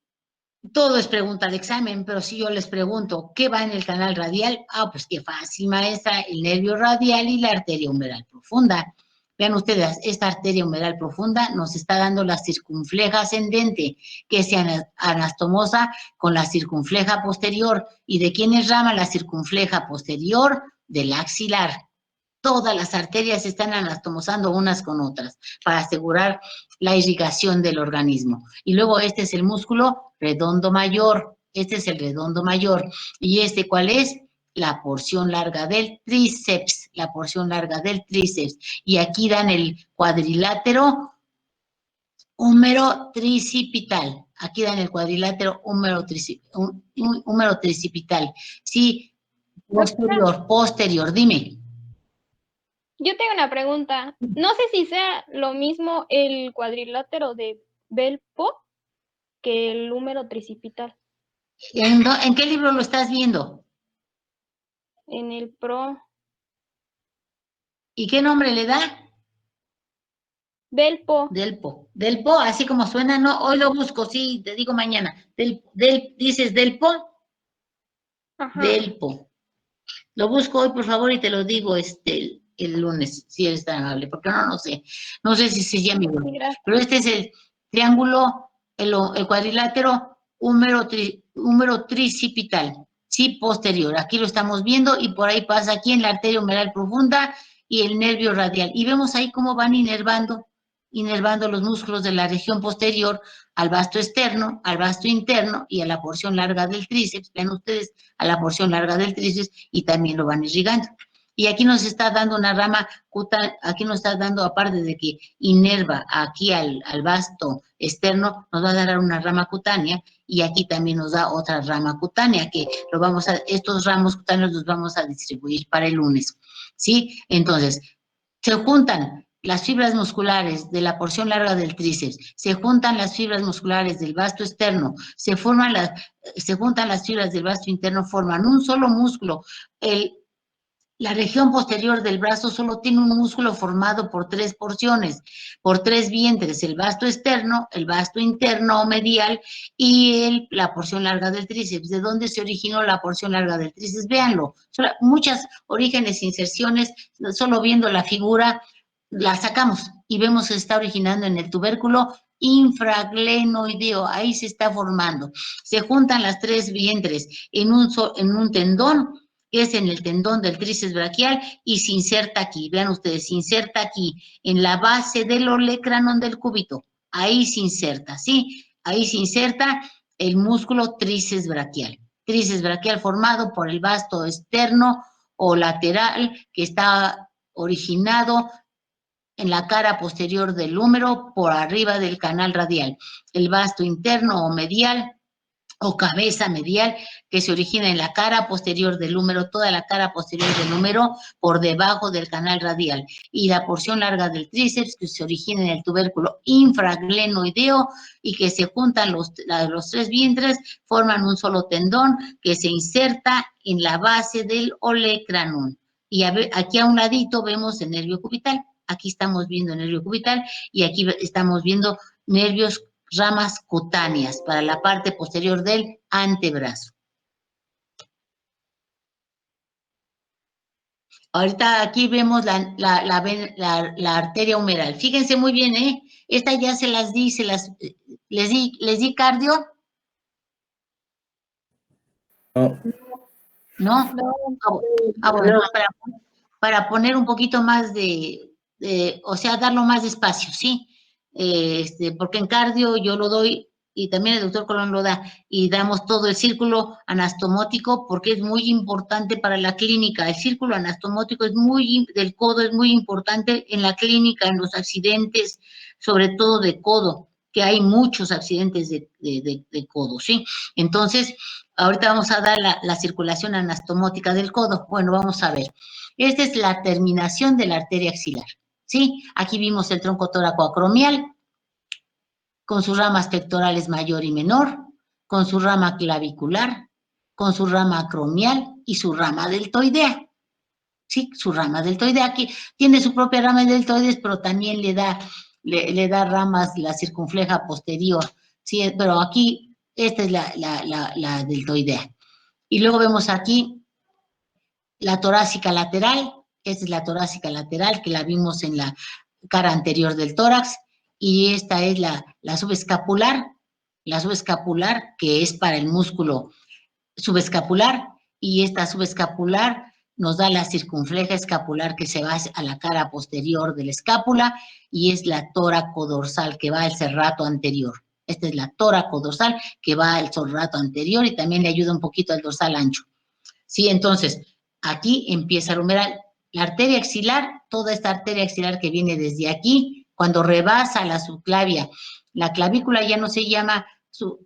S1: todo es pregunta de examen, pero si yo les pregunto, ¿qué va en el canal radial? Ah, pues qué fácil, maestra, el nervio radial y la arteria humeral profunda. Vean ustedes, esta arteria humeral profunda nos está dando la circunfleja ascendente, que es anastomosa con la circunfleja posterior. ¿Y de quién es rama la circunfleja posterior? Del axilar. Todas las arterias se están anastomosando unas con otras para asegurar la irrigación del organismo. Y luego este es el músculo redondo mayor. Este es el redondo mayor. ¿Y este cuál es? La porción larga del tríceps. La porción larga del tríceps. Y aquí dan el cuadrilátero húmero tricipital. Aquí dan el cuadrilátero húmero tricipital. Sí, posterior, dime.
S10: Yo tengo una pregunta. No sé si sea lo mismo el cuadrilátero de Bell-Po que el húmero tricipital.
S1: ¿En qué libro lo estás viendo?
S10: En el PRO.
S1: ¿Y qué nombre le da?
S10: Bell-Po.
S1: Delpo, así como suena, no, hoy lo busco, sí, te digo mañana. ¿Dices Delpo?
S10: Ajá.
S1: Delpo. Lo busco hoy, por favor, y te lo digo el lunes, si eres tan amable, porque no sé. No sé si se llama igual.
S10: Gracias.
S1: Pero este es el triángulo, el cuadrilátero húmero tricipital, sí, posterior. Aquí lo estamos viendo y por ahí pasa aquí en la arteria humeral profunda y el nervio radial. Y vemos ahí cómo van inervando los músculos de la región posterior al vasto externo, al vasto interno y a la porción larga del tríceps. Ven ustedes a la porción larga del tríceps y también lo van irrigando. Y aquí nos está dando una rama cutánea, aquí nos está dando, aparte de que inerva aquí al vasto externo, nos va a dar una rama cutánea y aquí también nos da otra rama cutánea que estos ramos cutáneos los vamos a distribuir para el lunes, ¿sí? Entonces, se juntan las fibras musculares de la porción larga del tríceps, se juntan las fibras musculares del vasto externo, se juntan las fibras del vasto interno, forman un solo músculo. La región posterior del brazo solo tiene un músculo formado por 3 porciones, por 3 vientres, el vasto externo, el vasto interno o medial y la porción larga del tríceps. ¿De dónde se originó la porción larga del tríceps? Véanlo, muchas orígenes, inserciones, solo viendo la figura la sacamos y vemos que se está originando en el tubérculo infraglenoideo, ahí se está formando. Se juntan las 3 vientres en un tendón, que es en el tendón del tríceps braquial, y se inserta aquí, vean ustedes, se inserta aquí, en la base del olecranon del cúbito, ahí se inserta, ¿sí? Ahí se inserta el músculo tríceps braquial formado por el vasto externo o lateral, que está originado en la cara posterior del húmero, por arriba del canal radial, el vasto interno o medial, o cabeza medial, que se origina en la cara posterior del húmero, toda la cara posterior del húmero, por debajo del canal radial, y la porción larga del tríceps, que se origina en el tubérculo infraglenoideo, y que se juntan los 3 vientres, forman un solo tendón, que se inserta en la base del olecranon. Y aquí a un ladito vemos el nervio cubital, aquí estamos viendo el nervio cubital, y aquí estamos viendo nervios, ramas cutáneas para la parte posterior del antebrazo. Ahorita aquí vemos la arteria humeral. Fíjense muy bien, ¿eh? Esta ya se las di, les di cardio.
S3: No.
S1: ¿No? Bueno, para poner un poquito más o sea, darlo más despacio, ¿sí? Porque en cardio yo lo doy y también el doctor Colón lo da y damos todo el círculo anastomótico porque es muy importante para la clínica. El círculo anastomótico del codo es muy importante en la clínica, en los accidentes, sobre todo de codo, que hay muchos accidentes de codo, ¿sí? Entonces, ahorita vamos a dar la circulación anastomótica del codo. Bueno, vamos a ver. Esta es la terminación de la arteria axilar, ¿sí? Aquí vimos el tronco tóraco-acromial, con sus ramas pectorales mayor y menor, con su rama clavicular, con su rama acromial y su rama deltoidea. ¿sí? Su rama deltoidea. Aquí tiene su propia rama deltoides, pero también le da ramas la circunfleja posterior, ¿sí? Pero aquí, esta es la deltoidea. Y luego vemos aquí la torácica lateral. Esta es la torácica lateral, que la vimos en la cara anterior del tórax. Y esta es la subescapular, que es para el músculo subescapular, y esta subescapular nos da la circunfleja escapular que se va a la cara posterior de la escápula, y es la tóraco-dorsal que va al serrato anterior. Esta es la tóraco-dorsal que va al serrato anterior y también le ayuda un poquito al dorsal ancho. Sí, entonces, aquí empieza el humeral. La arteria axilar, toda esta arteria axilar que viene desde aquí, cuando rebasa la subclavia, la clavícula ya no se llama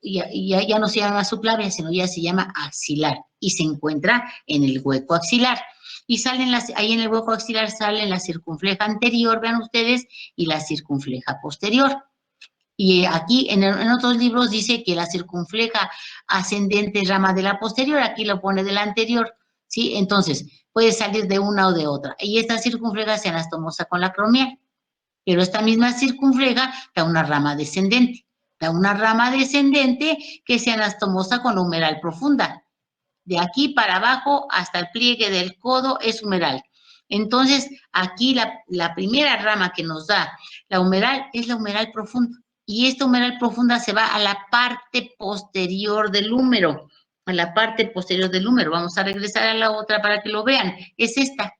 S1: ya no se llama subclavia, sino ya se llama axilar, y se encuentra en el hueco axilar. Y salen ahí en el hueco axilar salen la circunfleja anterior, vean ustedes, y la circunfleja posterior. Y aquí en otros libros dice que la circunfleja ascendente es rama de la posterior, aquí lo pone de la anterior, ¿sí? Entonces, puede salir de una o de otra. Y esta circunfleja se anastomosa con la acromial, pero esta misma circunfleja da una rama descendente. Da una rama descendente que se anastomosa con la humeral profunda. De aquí para abajo hasta el pliegue del codo es humeral. Entonces, aquí la primera rama que nos da la humeral es la humeral profunda. Y esta humeral profunda se va a la parte posterior del húmero. A la parte posterior del húmero. Vamos a regresar a la otra para que lo vean. Es esta.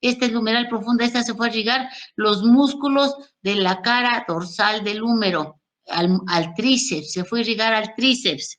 S1: Esta es la humeral profunda. Esta se fue a irrigar los músculos de la cara dorsal del húmero. Al tríceps, se fue a irrigar al tríceps.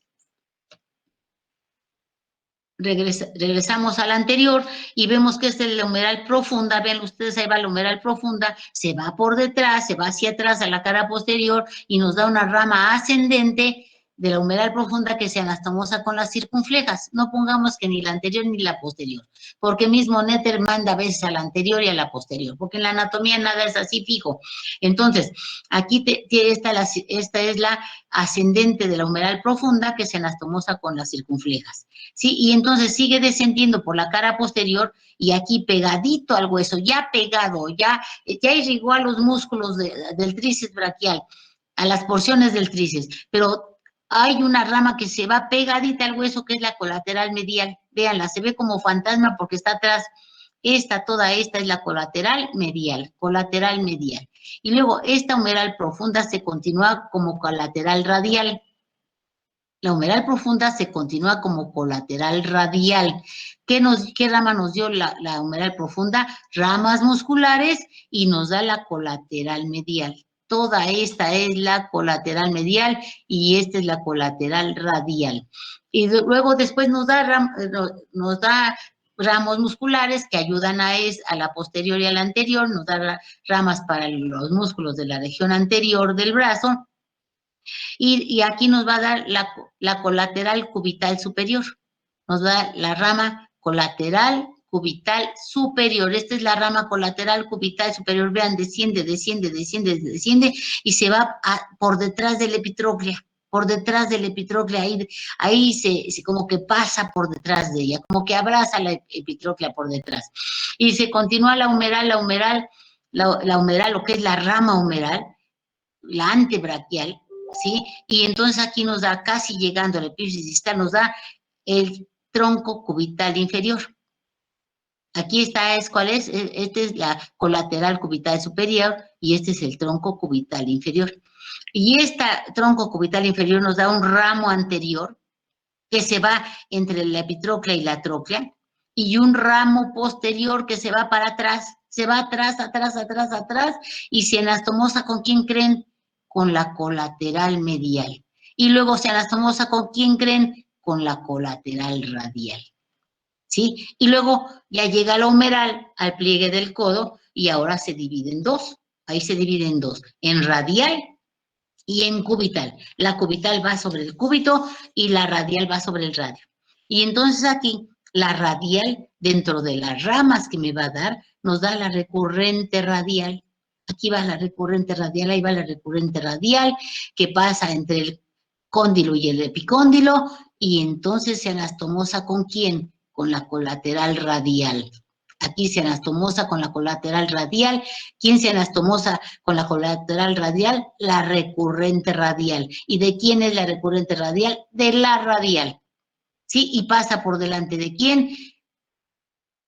S1: Regresamos al anterior y vemos que esta es la humeral profunda. Vean ustedes, ahí va la humeral profunda, se va por detrás, se va hacia atrás a la cara posterior y nos da una rama ascendente de la humeral profunda que se anastomosa con las circunflejas. No pongamos que ni la anterior ni la posterior, porque mismo Netter manda a veces a la anterior y a la posterior, porque en la anatomía nada es así fijo. Entonces, aquí esta es la ascendente de la humeral profunda que se anastomosa con las circunflejas, ¿sí? Y entonces sigue descendiendo por la cara posterior y aquí pegadito al hueso, ya pegado, ya irrigó a los músculos del tríceps braquial, a las porciones del tríceps, pero hay una rama que se va pegadita al hueso, que es la colateral medial. Véanla, se ve como fantasma porque está atrás. Toda esta es la colateral medial. Y luego esta humeral profunda se continúa como colateral radial. La humeral profunda se continúa como colateral radial. ¿Qué rama nos dio la humeral profunda? Ramas musculares y nos da la colateral medial. Toda esta es la colateral medial y esta es la colateral radial. Y luego después nos da ramos musculares que ayudan a la posterior y a la anterior, nos da ramas para los músculos de la región anterior del brazo, y aquí nos va a dar la colateral cubital superior, nos da la rama colateral cubital superior. Esta es la rama colateral cubital superior. Vean, desciende y se va por detrás del epitróclea. Ahí se como que pasa por detrás de ella, como que abraza la epitróclea por detrás. Y se continúa la humeral, lo que es la rama humeral, la antebraquial, ¿sí? Y entonces aquí nos da, casi llegando a la epífisis distal, nos da el tronco cubital inferior. Aquí está, ¿cuál es? Esta es la colateral cubital superior y este es el tronco cubital inferior. Y este tronco cubital inferior nos da un ramo anterior que se va entre la epitróclea y la tróclea y un ramo posterior que se va para atrás, se va atrás y se anastomosa, ¿con quién creen? Con la colateral medial. Y luego se anastomosa, ¿con quién creen? Con la colateral radial. ¿Sí? Y luego ya llega la humeral al pliegue del codo y ahora se divide en dos. Ahí se divide en dos, en radial y en cubital. La cubital va sobre el cúbito y la radial va sobre el radio. Y entonces aquí la radial, dentro de las ramas que me va a dar, nos da la recurrente radial. Aquí va la recurrente radial, ahí va la recurrente radial que pasa entre el cóndilo y el epicóndilo y entonces se anastomosa, ¿con quién? Con la colateral radial. Aquí se anastomosa con la colateral radial. ¿Quién se anastomosa con la colateral radial? La recurrente radial. ¿Y de quién es la recurrente radial? De la radial. ¿Sí? Y pasa por delante de quién?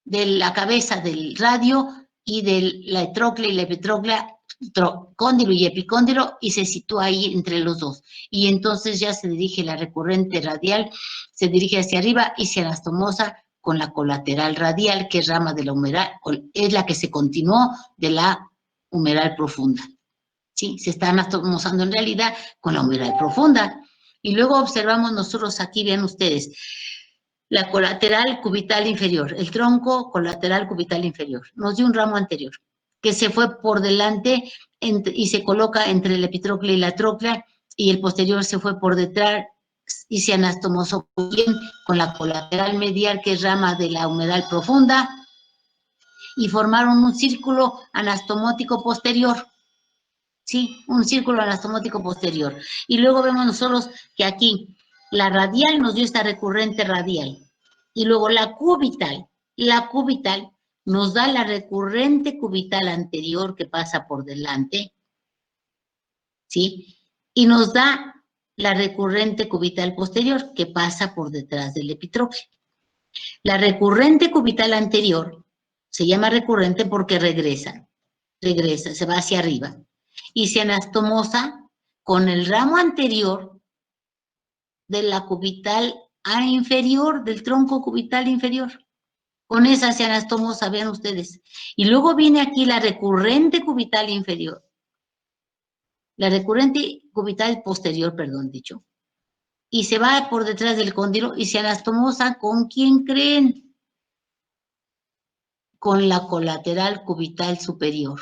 S1: De la cabeza del radio y de la troclea y la epitroclea, cóndilo y epicóndilo, y se sitúa ahí entre los dos. Y entonces ya se dirige la recurrente radial, se dirige hacia arriba y se anastomosa con la colateral radial, que es rama de la humeral, es la que se continuó de la humeral profunda. Sí, se está anastomosando en realidad con la humeral profunda. Y luego observamos nosotros aquí, vean ustedes, la colateral cubital inferior, el tronco colateral cubital inferior. Nos dio un ramo anterior que se fue por delante y se coloca entre el epitroclea y la troclea, y el posterior se fue por detrás y se anastomosó bien con la colateral medial, que es rama de la humeral profunda, y formaron un círculo anastomótico posterior. Sí, un círculo anastomótico posterior. Y luego vemos nosotros que aquí la radial nos dio esta recurrente radial. Y luego la cubital nos da la recurrente cubital anterior que pasa por delante, ¿sí? Y nos da la recurrente cubital posterior que pasa por detrás del epitroclea. La recurrente cubital anterior se llama recurrente porque regresa, se va hacia arriba y se anastomosa con el ramo anterior de la cubital A inferior, del tronco cubital inferior. Con esa se anastomosa, vean ustedes. Y luego viene aquí la recurrente cubital inferior. La recurrente cubital posterior, perdón, dicho. Y se va por detrás del cóndilo y se anastomosa, ¿con quién creen? Con la colateral cubital superior.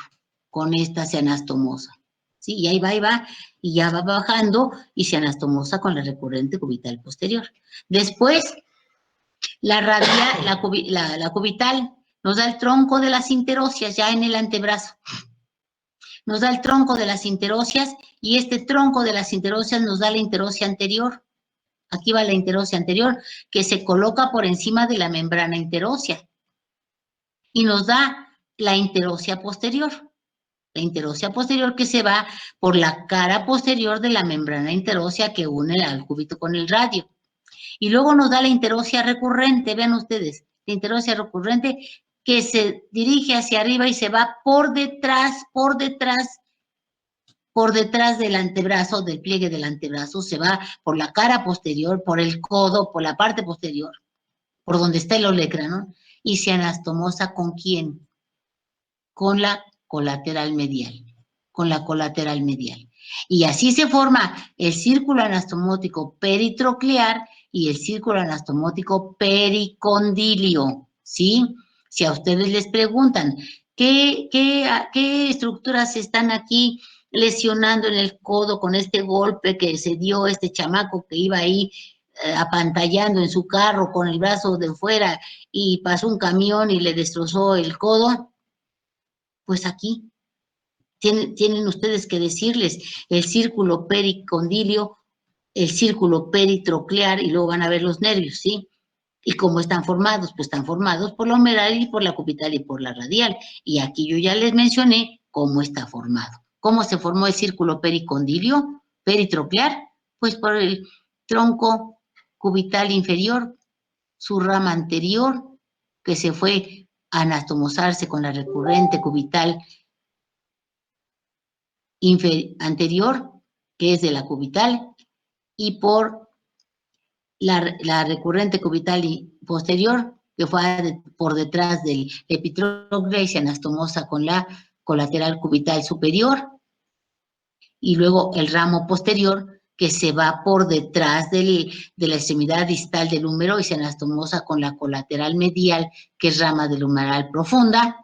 S1: Con esta se anastomosa. ¿Sí? Y ahí va, y ya va bajando y se anastomosa con la recurrente cubital posterior. Después, la radial, la cubital nos da el tronco de las interóseas ya en el antebrazo. Nos da el tronco de las interóseas y este tronco de las interóseas nos da la interósea anterior. Aquí va la interósea anterior que se coloca por encima de la membrana interósea. Y nos da la interósea posterior. La interósea posterior que se va por la cara posterior de la membrana interósea que une al cúbito con el radio. Y luego nos da la interósea recurrente, vean ustedes, la interósea recurrente que se dirige hacia arriba y se va por detrás del antebrazo, del pliegue del antebrazo, se va por la cara posterior, por el codo, por la parte posterior, por donde está el olecrano, y se anastomosa ¿con quién? Con la colateral medial, Y así se forma el círculo anastomótico peritroclear y el círculo anastomótico pericondilio, ¿sí? Si a ustedes les preguntan, ¿qué estructuras están aquí lesionando en el codo con este golpe que se dio este chamaco que iba ahí apantallando en su carro con el brazo de fuera y pasó un camión y le destrozó el codo? Pues aquí tienen ustedes que decirles el círculo pericondilio, el círculo peritroclear y luego van a ver los nervios, ¿sí? ¿Y cómo están formados? Pues están formados por la humeral y por la cubital y por la radial. Y aquí yo ya les mencioné cómo está formado. ¿Cómo se formó el círculo pericondilio, peritroclear? Pues por el tronco cubital inferior, su rama anterior, que se fue a anastomosarse con la recurrente cubital anterior, que es de la cubital, y por la recurrente cubital posterior, que fue por detrás del epitroclea y se anastomosa con la colateral cubital superior, y luego el ramo posterior, que se va por detrás de la extremidad distal del húmero y se anastomosa con la colateral medial, que es rama del humeral profunda,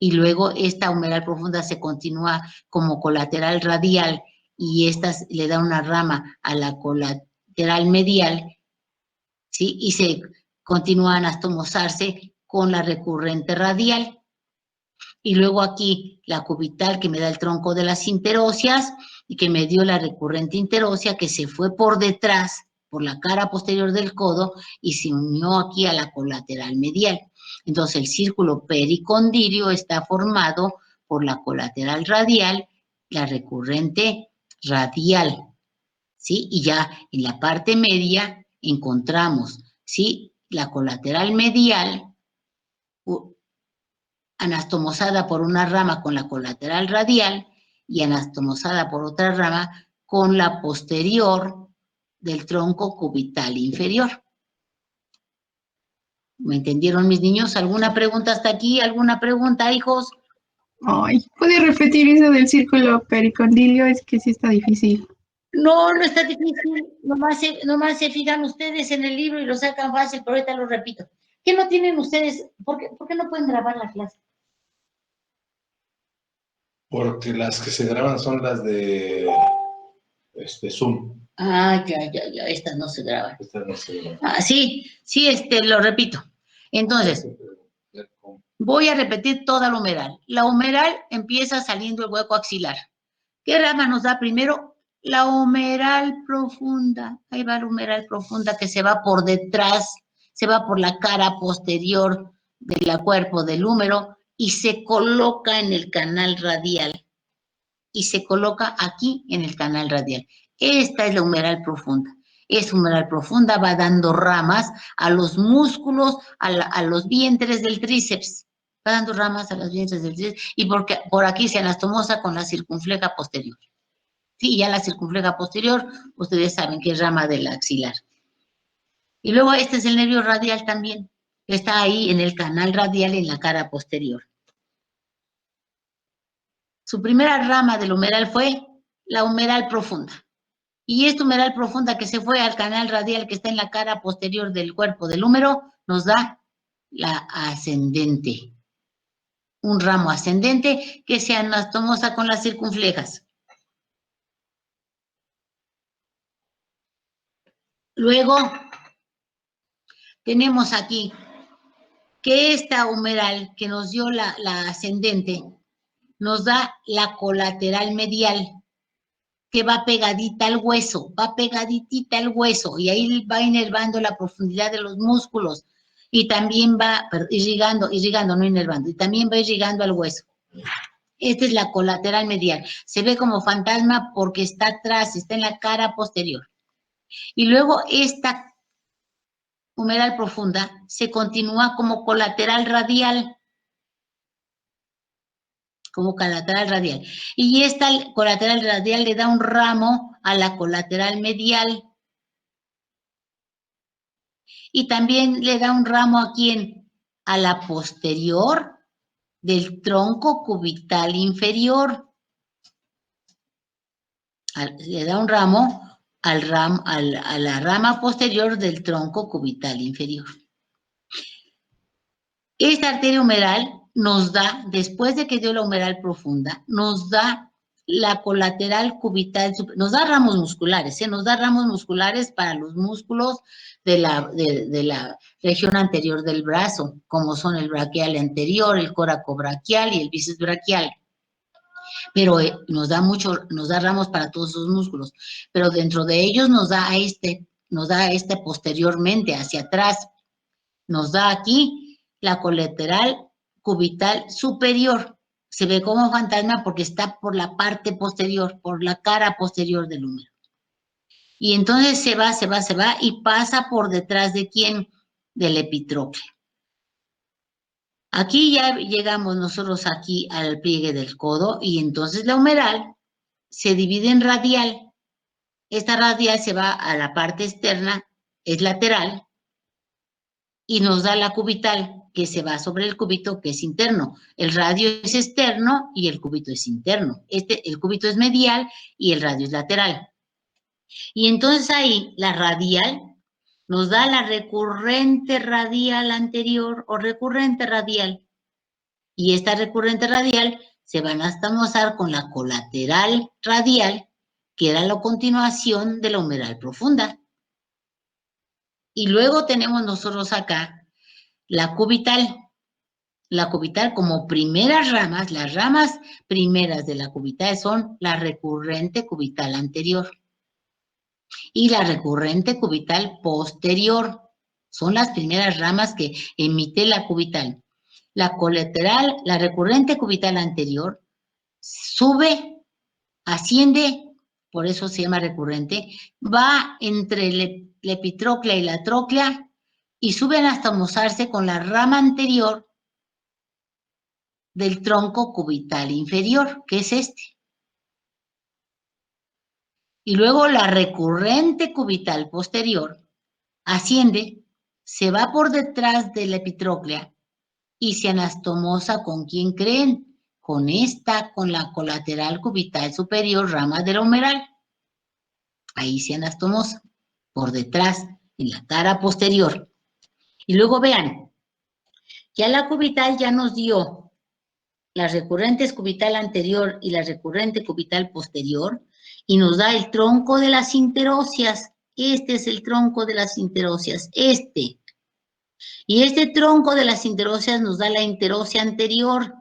S1: y luego esta humeral profunda se continúa como colateral radial y esta le da una rama a la colateral medial, ¿sí? Y se continúa a anastomosarse con la recurrente radial. Y luego aquí la cubital que me da el tronco de las interóseas y que me dio la recurrente interósea que se fue por detrás, por la cara posterior del codo y se unió aquí a la colateral medial. Entonces, el círculo pericondilio está formado por la colateral radial, la recurrente radial, ¿sí? Y ya en la parte media encontramos, ¿sí? La colateral medial, anastomosada por una rama con la colateral radial y anastomosada por otra rama con la posterior del tronco cubital inferior. ¿Me entendieron, mis niños? ¿Alguna pregunta hasta aquí? ¿Alguna pregunta, hijos?
S6: Ay, ¿puede repetir eso del círculo pericondilio? Es que sí está difícil.
S1: No, no está difícil. Nomás se fijan ustedes en el libro y lo sacan fácil, pero ahorita lo repito. ¿Qué no tienen ustedes? ¿Por qué no pueden grabar la clase?
S9: Porque las que se graban son las de Zoom.
S1: Ah, ya, estas no se graban.
S9: Estas no se graban.
S1: Ah, sí, lo repito. Entonces, voy a repetir toda la humeral. La humeral empieza saliendo el hueco axilar. ¿Qué rama nos da primero? La humeral profunda. Ahí va la humeral profunda que se va por detrás, se va por la cara posterior del cuerpo del húmero y se coloca en el canal radial. Y se coloca aquí en el canal radial. Esta es la humeral profunda. Esta humeral profunda va dando ramas a los músculos, a los vientres del tríceps. Va dando ramas a los vientres del tríceps y porque por aquí se anastomosa con la circunfleja posterior. Sí, ya la circunfleja posterior, ustedes saben que es rama del axilar. Y luego este es el nervio radial también, que está ahí en el canal radial en la cara posterior. Su primera rama del humeral fue la humeral profunda. Y esta humeral profunda que se fue al canal radial que está en la cara posterior del cuerpo del húmero, nos da la ascendente. Un ramo ascendente que se anastomosa con las circunflejas. Luego, tenemos aquí que esta humeral que nos dio la ascendente, nos da la colateral medial, que va pegadita al hueso, va pegaditita al hueso, y ahí va inervando la profundidad de los músculos, y también va irrigando, no inervando, y también va irrigando al hueso. Esta es la colateral medial. Se ve como fantasma porque está atrás, está en la cara posterior. Y luego esta humeral profunda se continúa como colateral radial. Como colateral radial. Y esta colateral radial le da un ramo a la colateral medial. Y también le da un ramo a quién? A la posterior del tronco cubital inferior. Le da un ramo a la rama posterior del tronco cubital inferior. Esta arteria humeral nos da, después de que dio la humeral profunda, nos da la colateral cubital, nos da ramos musculares, nos da ramos musculares para los músculos de la región anterior del brazo, como son el braquial anterior, el coracobraquial y el bíceps braquial. Pero nos da ramos para todos esos músculos, pero dentro de ellos nos da posteriormente, hacia atrás, nos da aquí la colateral cubital superior. Se ve como fantasma porque está por la parte posterior, por la cara posterior del húmero. Y entonces se va y pasa por detrás de ¿quién? Del epitrócleo. Aquí ya llegamos nosotros aquí al pliegue del codo y entonces la humeral se divide en radial. Esta radial se va a la parte externa, es lateral, y nos da la cubital, que se va sobre el cúbito, que es interno. El radio es externo y el cúbito es interno. El cúbito es medial y el radio es lateral. Y entonces ahí la radial nos da la recurrente radial anterior o recurrente radial. Y esta recurrente radial se va a anastomosar con la colateral radial, que era la continuación de la humeral profunda. Y luego tenemos nosotros acá la cubital. La cubital como primeras ramas, las ramas primeras de la cubital son la recurrente cubital anterior y la recurrente cubital posterior. Son las primeras ramas que emite la cubital. La colateral, la recurrente cubital anterior, sube, asciende, por eso se llama recurrente, va entre la epitróclea y la tróclea y sube a anastomosarse con la rama anterior del tronco cubital inferior, que es este. Y luego la recurrente cubital posterior asciende, se va por detrás de la epitróclea y se anastomosa ¿con quién creen? Con esta, con la colateral cubital superior, rama del humeral. Ahí se anastomosa, por detrás, en la cara posterior. Y luego vean, ya la cubital ya nos dio las recurrentes cubital anterior y la recurrente cubital posterior, y nos da el tronco de las interóseas. Este es el tronco de las interóseas, este. Y este tronco de las interóseas nos da la interósea anterior,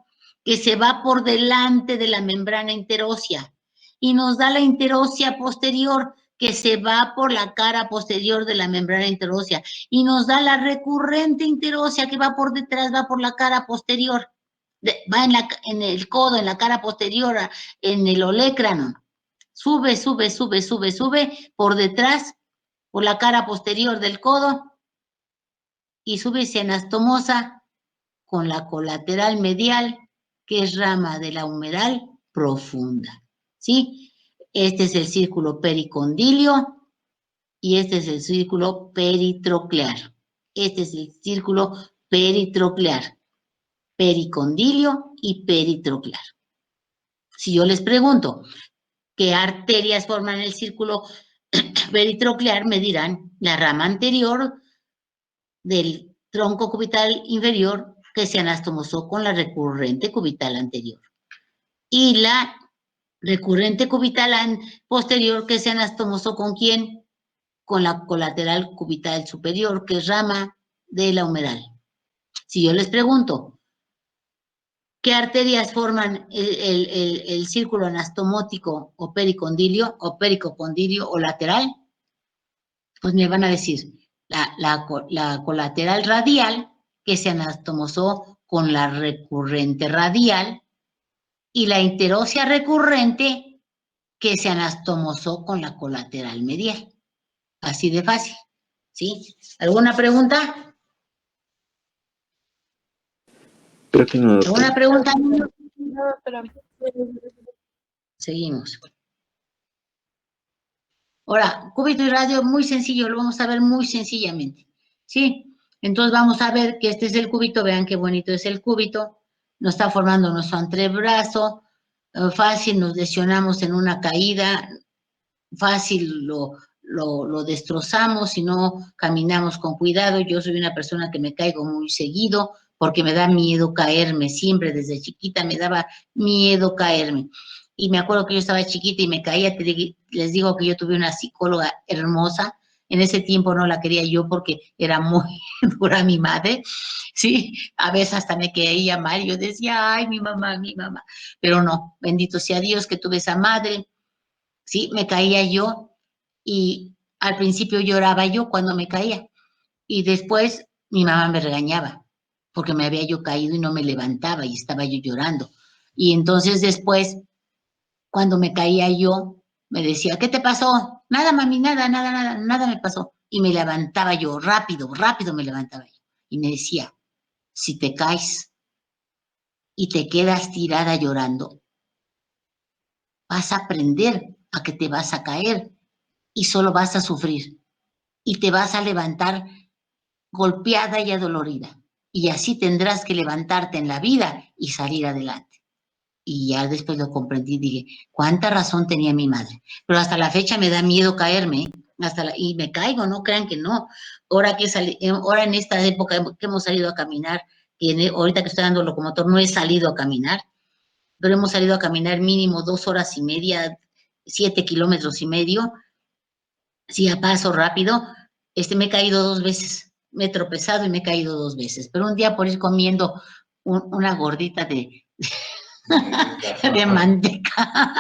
S1: que se va por delante de la membrana interósea, y nos da la interósea posterior, que se va por la cara posterior de la membrana interósea, y nos da la recurrente interósea, que va por detrás, va por la cara posterior, va en el codo, en la cara posterior, en el olecrano. Sube, sube, sube, sube, sube, por detrás, por la cara posterior del codo, y sube y se anastomosa con la colateral medial, que es rama de la humeral profunda, ¿sí? Este es el círculo pericondilio y este es el círculo peritroclear. Este es el círculo peritroclear, pericondilio y peritroclear. Si yo les pregunto qué arterias forman el círculo peritroclear, me dirán la rama anterior del tronco cubital inferior que se anastomosó con la recurrente cubital anterior. Y la recurrente cubital posterior que se anastomosó ¿con quién? Con la colateral cubital superior, que es rama de la humeral. Si yo les pregunto, ¿qué arterias forman el círculo anastomótico o pericondilio o pericocondilio o lateral? Pues me van a decir la colateral radial, que se anastomosó con la recurrente radial, y la interósea recurrente, que se anastomosó con la colateral medial. Así de fácil, ¿sí? ¿Alguna pregunta?
S3: Creo que no.
S1: ¿Alguna pregunta?
S4: No, pero...
S1: Seguimos. Ahora, cúbito y radio, muy sencillo, lo vamos a ver muy sencillamente, ¿sí? Entonces vamos a ver que este es el cúbito, vean qué bonito es el cúbito, nos está formando nuestro antebrazo, fácil nos lesionamos en una caída, fácil lo destrozamos si no caminamos con cuidado. Yo soy una persona que me caigo muy seguido porque me da miedo caerme, siempre desde chiquita me daba miedo caerme. Y me acuerdo que yo estaba chiquita y me caía, les digo que yo tuve una psicóloga hermosa, en ese tiempo no la quería yo porque era muy dura mi madre, ¿sí? A veces hasta me quería mal, yo decía, ay, mi mamá, pero no, bendito sea Dios que tuve esa madre, ¿sí? Me caía yo y al principio lloraba yo cuando me caía y después mi mamá me regañaba porque me había yo caído y no me levantaba y estaba yo llorando. Y entonces después, cuando me caía yo, me decía, ¿qué te pasó? Nada, mami, nada me pasó. Y me levantaba yo, rápido me levantaba yo. Y me decía, si te caes y te quedas tirada llorando, vas a aprender a que te vas a caer y solo vas a sufrir. Y te vas a levantar golpeada y adolorida. Y así tendrás que levantarte en la vida y salir adelante. Y ya después lo comprendí, dije, cuánta razón tenía mi madre. Pero hasta la fecha me da miedo caerme, y me caigo, no crean que no. Ahora en esta época que hemos salido a caminar, ahorita que estoy dando locomotor, no he salido a caminar, pero hemos salido a caminar mínimo 2 horas y media, 7 kilómetros y medio, sí, a paso rápido. Me he caído 2 veces, me he tropezado y me he caído 2 veces, pero un día por ir comiendo una gordita de manteca,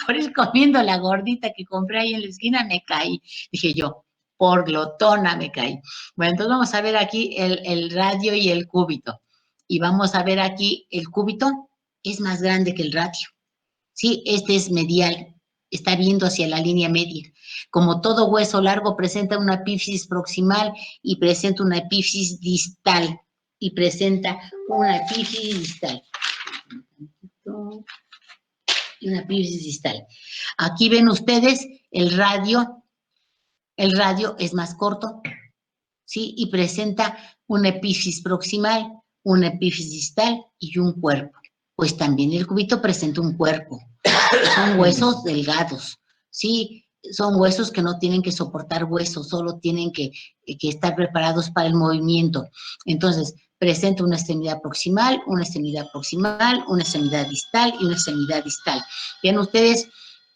S1: por ir comiendo la gordita que compré ahí en la esquina, me caí. Dije yo, por glotona me caí. Bueno, entonces vamos a ver aquí el radio y el cúbito. Y vamos a ver aquí el cúbito es más grande que el radio. Sí, este es medial, está viendo hacia la línea media. Como todo hueso largo presenta una epífisis proximal y presenta una epífisis distal. Y presenta una epífisis distal. Y una epífisis distal. Aquí ven ustedes el radio es más corto, ¿sí? Y presenta una epífisis proximal, una epífisis distal y un cuerpo. Pues también el cúbito presenta un cuerpo. Son huesos delgados, ¿sí? Son huesos que no tienen que soportar huesos, solo tienen que estar preparados para el movimiento. Entonces, presenta una extremidad proximal, una extremidad proximal, una extremidad distal y una extremidad distal. Vean ustedes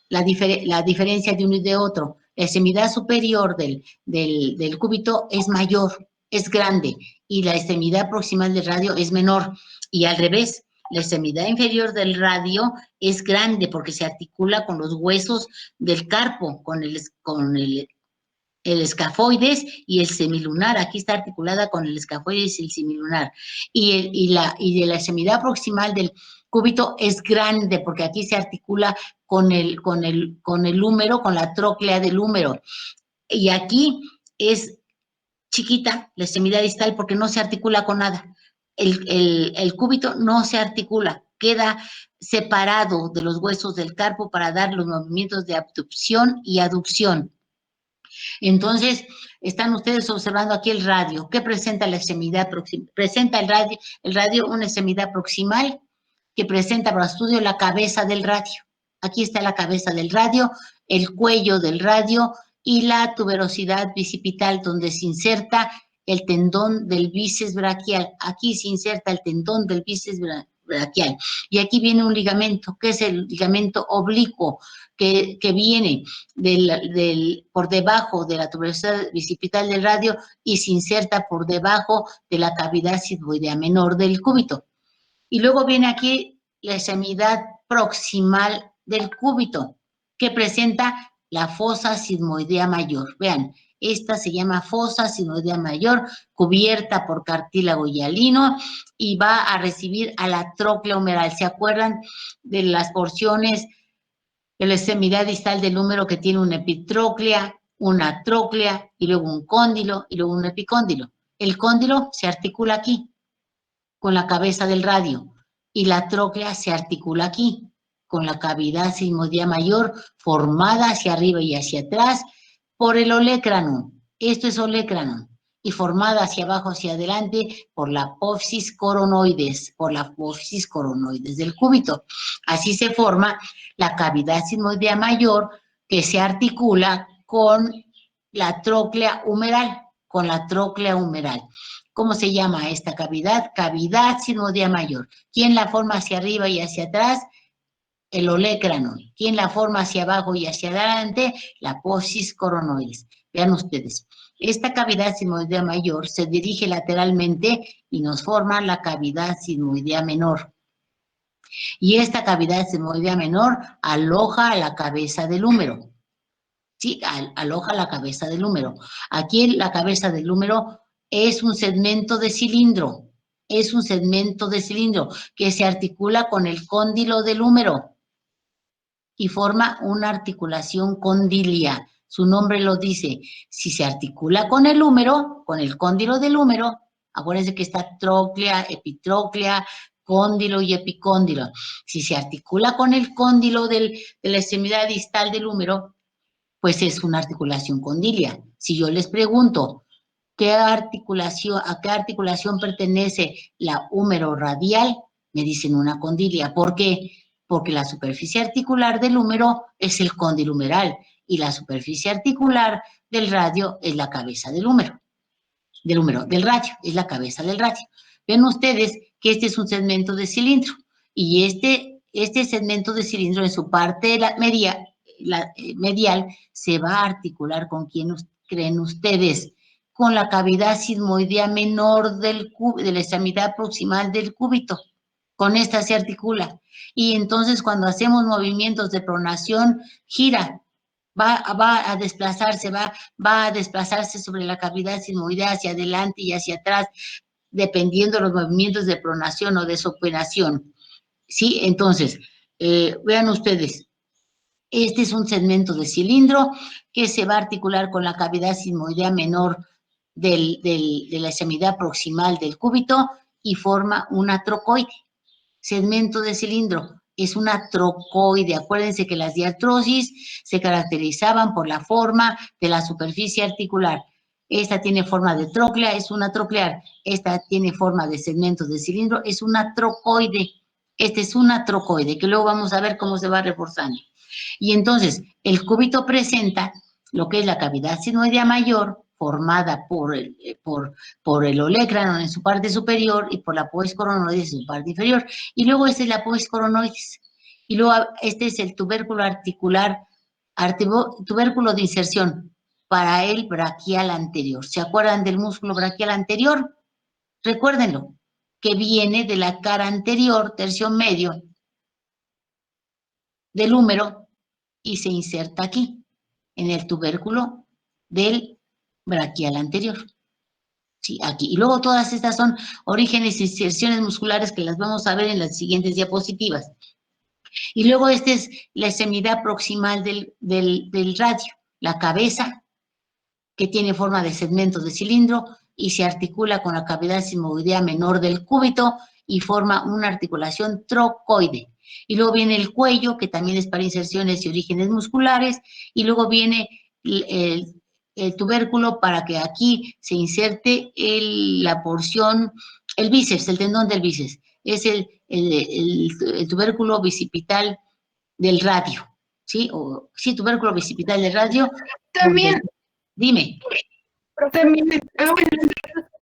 S1: la diferencia de uno y de otro. La extremidad superior del cúbito es mayor, es grande, y la extremidad proximal del radio es menor. Y al revés, la extremidad inferior del radio es grande porque se articula con los huesos del carpo, con el escafoides y el semilunar. Aquí está articulada con el escafoides y el semilunar. Y de la extremidad proximal del cúbito es grande porque aquí se articula con el húmero, con la tróclea del húmero. Y aquí es chiquita la extremidad distal porque no se articula con nada. El cúbito no se articula, queda separado de los huesos del carpo para dar los movimientos de abducción y aducción. Entonces, están ustedes observando aquí el radio. ¿Qué presenta la extremidad proximal? Presenta el radio una extremidad proximal que presenta para estudio la cabeza del radio. Aquí está la cabeza del radio, el cuello del radio y la tuberosidad bicipital donde se inserta el tendón del bíceps braquial. Aquí se inserta el tendón del bíceps braquial. Y aquí viene un ligamento, que es el ligamento oblicuo, que viene por debajo de la tuberosidad bicipital del radio y se inserta por debajo de la cavidad sigmoidea menor del cúbito. Y luego viene aquí la extremidad proximal del cúbito, que presenta la fosa sigmoidea mayor. Vean, esta se llama fosa sigmoidea mayor, cubierta por cartílago hialino y va a recibir a la tróclea humeral. ¿Se acuerdan de las porciones de la extremidad distal del húmero que tiene una epitróclea, una tróclea y luego un cóndilo y luego un epicóndilo? El cóndilo se articula aquí con la cabeza del radio y la tróclea se articula aquí con la cavidad sigmoidea mayor formada hacia arriba y hacia atrás por el olecranon. Esto es olecranon. Y formada hacia abajo, hacia adelante por la apófisis coronoides, del cúbito. Así se forma la cavidad sigmoidea mayor que se articula con la tróclea humeral, ¿Cómo se llama esta cavidad? Cavidad sigmoidea mayor. ¿Quién la forma hacia arriba y hacia atrás? El olecranon. ¿Quién la forma hacia abajo y hacia adelante? La apófisis coronoides. Vean ustedes, esta cavidad sigmoidea mayor se dirige lateralmente y nos forma la cavidad sigmoidea menor. Y esta cavidad sigmoidea menor aloja a la cabeza del húmero. Sí, aloja la cabeza del húmero. Aquí la cabeza del húmero es un segmento de cilindro. Es un segmento de cilindro que se articula con el cóndilo del húmero y forma una articulación condilia. Su nombre lo dice. Si se articula con el húmero, con el cóndilo del húmero, acuérdense que está tróclea, epitróclea, cóndilo y epicóndilo. Si se articula con el cóndilo de la extremidad distal del húmero, pues es una articulación condilia. Si yo les pregunto, ¿a qué articulación pertenece la húmero radial? Me dicen una condilia. ¿Por qué? Porque la superficie articular del húmero es el cóndilo humeral y la superficie articular del radio es la cabeza del radio, es la cabeza del radio. Ven ustedes que este es un segmento de cilindro y este segmento de cilindro en su parte medial se va a articular con quién creen ustedes, con la cavidad sigmoidea menor de la extremidad proximal del cúbito. Con esta se articula. Y entonces cuando hacemos movimientos de pronación, gira, va a desplazarse, va a desplazarse sobre la cavidad sigmoidea hacia adelante y hacia atrás, dependiendo de los movimientos de pronación o de supinación. ¿Sí? Entonces, vean ustedes, este es un segmento de cilindro que se va a articular con la cavidad sigmoidea menor de la extremidad proximal del cúbito y forma una trocoide. Segmento de cilindro es una trocoide. Acuérdense que las diartrosis se caracterizaban por la forma de la superficie articular. Esta tiene forma de tróclea, es una troclear. Esta tiene forma de segmento de cilindro, es una trocoide. Esta es una trocoide, que luego vamos a ver cómo se va reforzando. Y entonces, el cúbito presenta lo que es la cavidad sigmoidea mayor, formada por el olecranon en su parte superior y por la pous coronoides en su parte inferior. Y luego esta es la pous coronoides. Y luego este es el tubérculo articular, tubérculo de inserción para el braquial anterior. ¿Se acuerdan del músculo braquial anterior? Recuérdenlo, que viene de la cara anterior, tercio medio del húmero, y se inserta aquí, en el tubérculo del braquial anterior. Sí, aquí. Y luego todas estas son orígenes y inserciones musculares que las vamos a ver en las siguientes diapositivas. Y luego esta es la extremidad proximal del radio, la cabeza, que tiene forma de segmento de cilindro y se articula con la cavidad sigmoidea menor del cúbito y forma una articulación trocoide. Y luego viene el cuello, que también es para inserciones y orígenes musculares, y luego viene el tubérculo para que aquí se inserte la porción, el bíceps, el tendón del bíceps. Es el tubérculo bicipital del radio, ¿sí? Sí, tubérculo bicipital del radio.
S6: También.
S1: Dime.
S6: También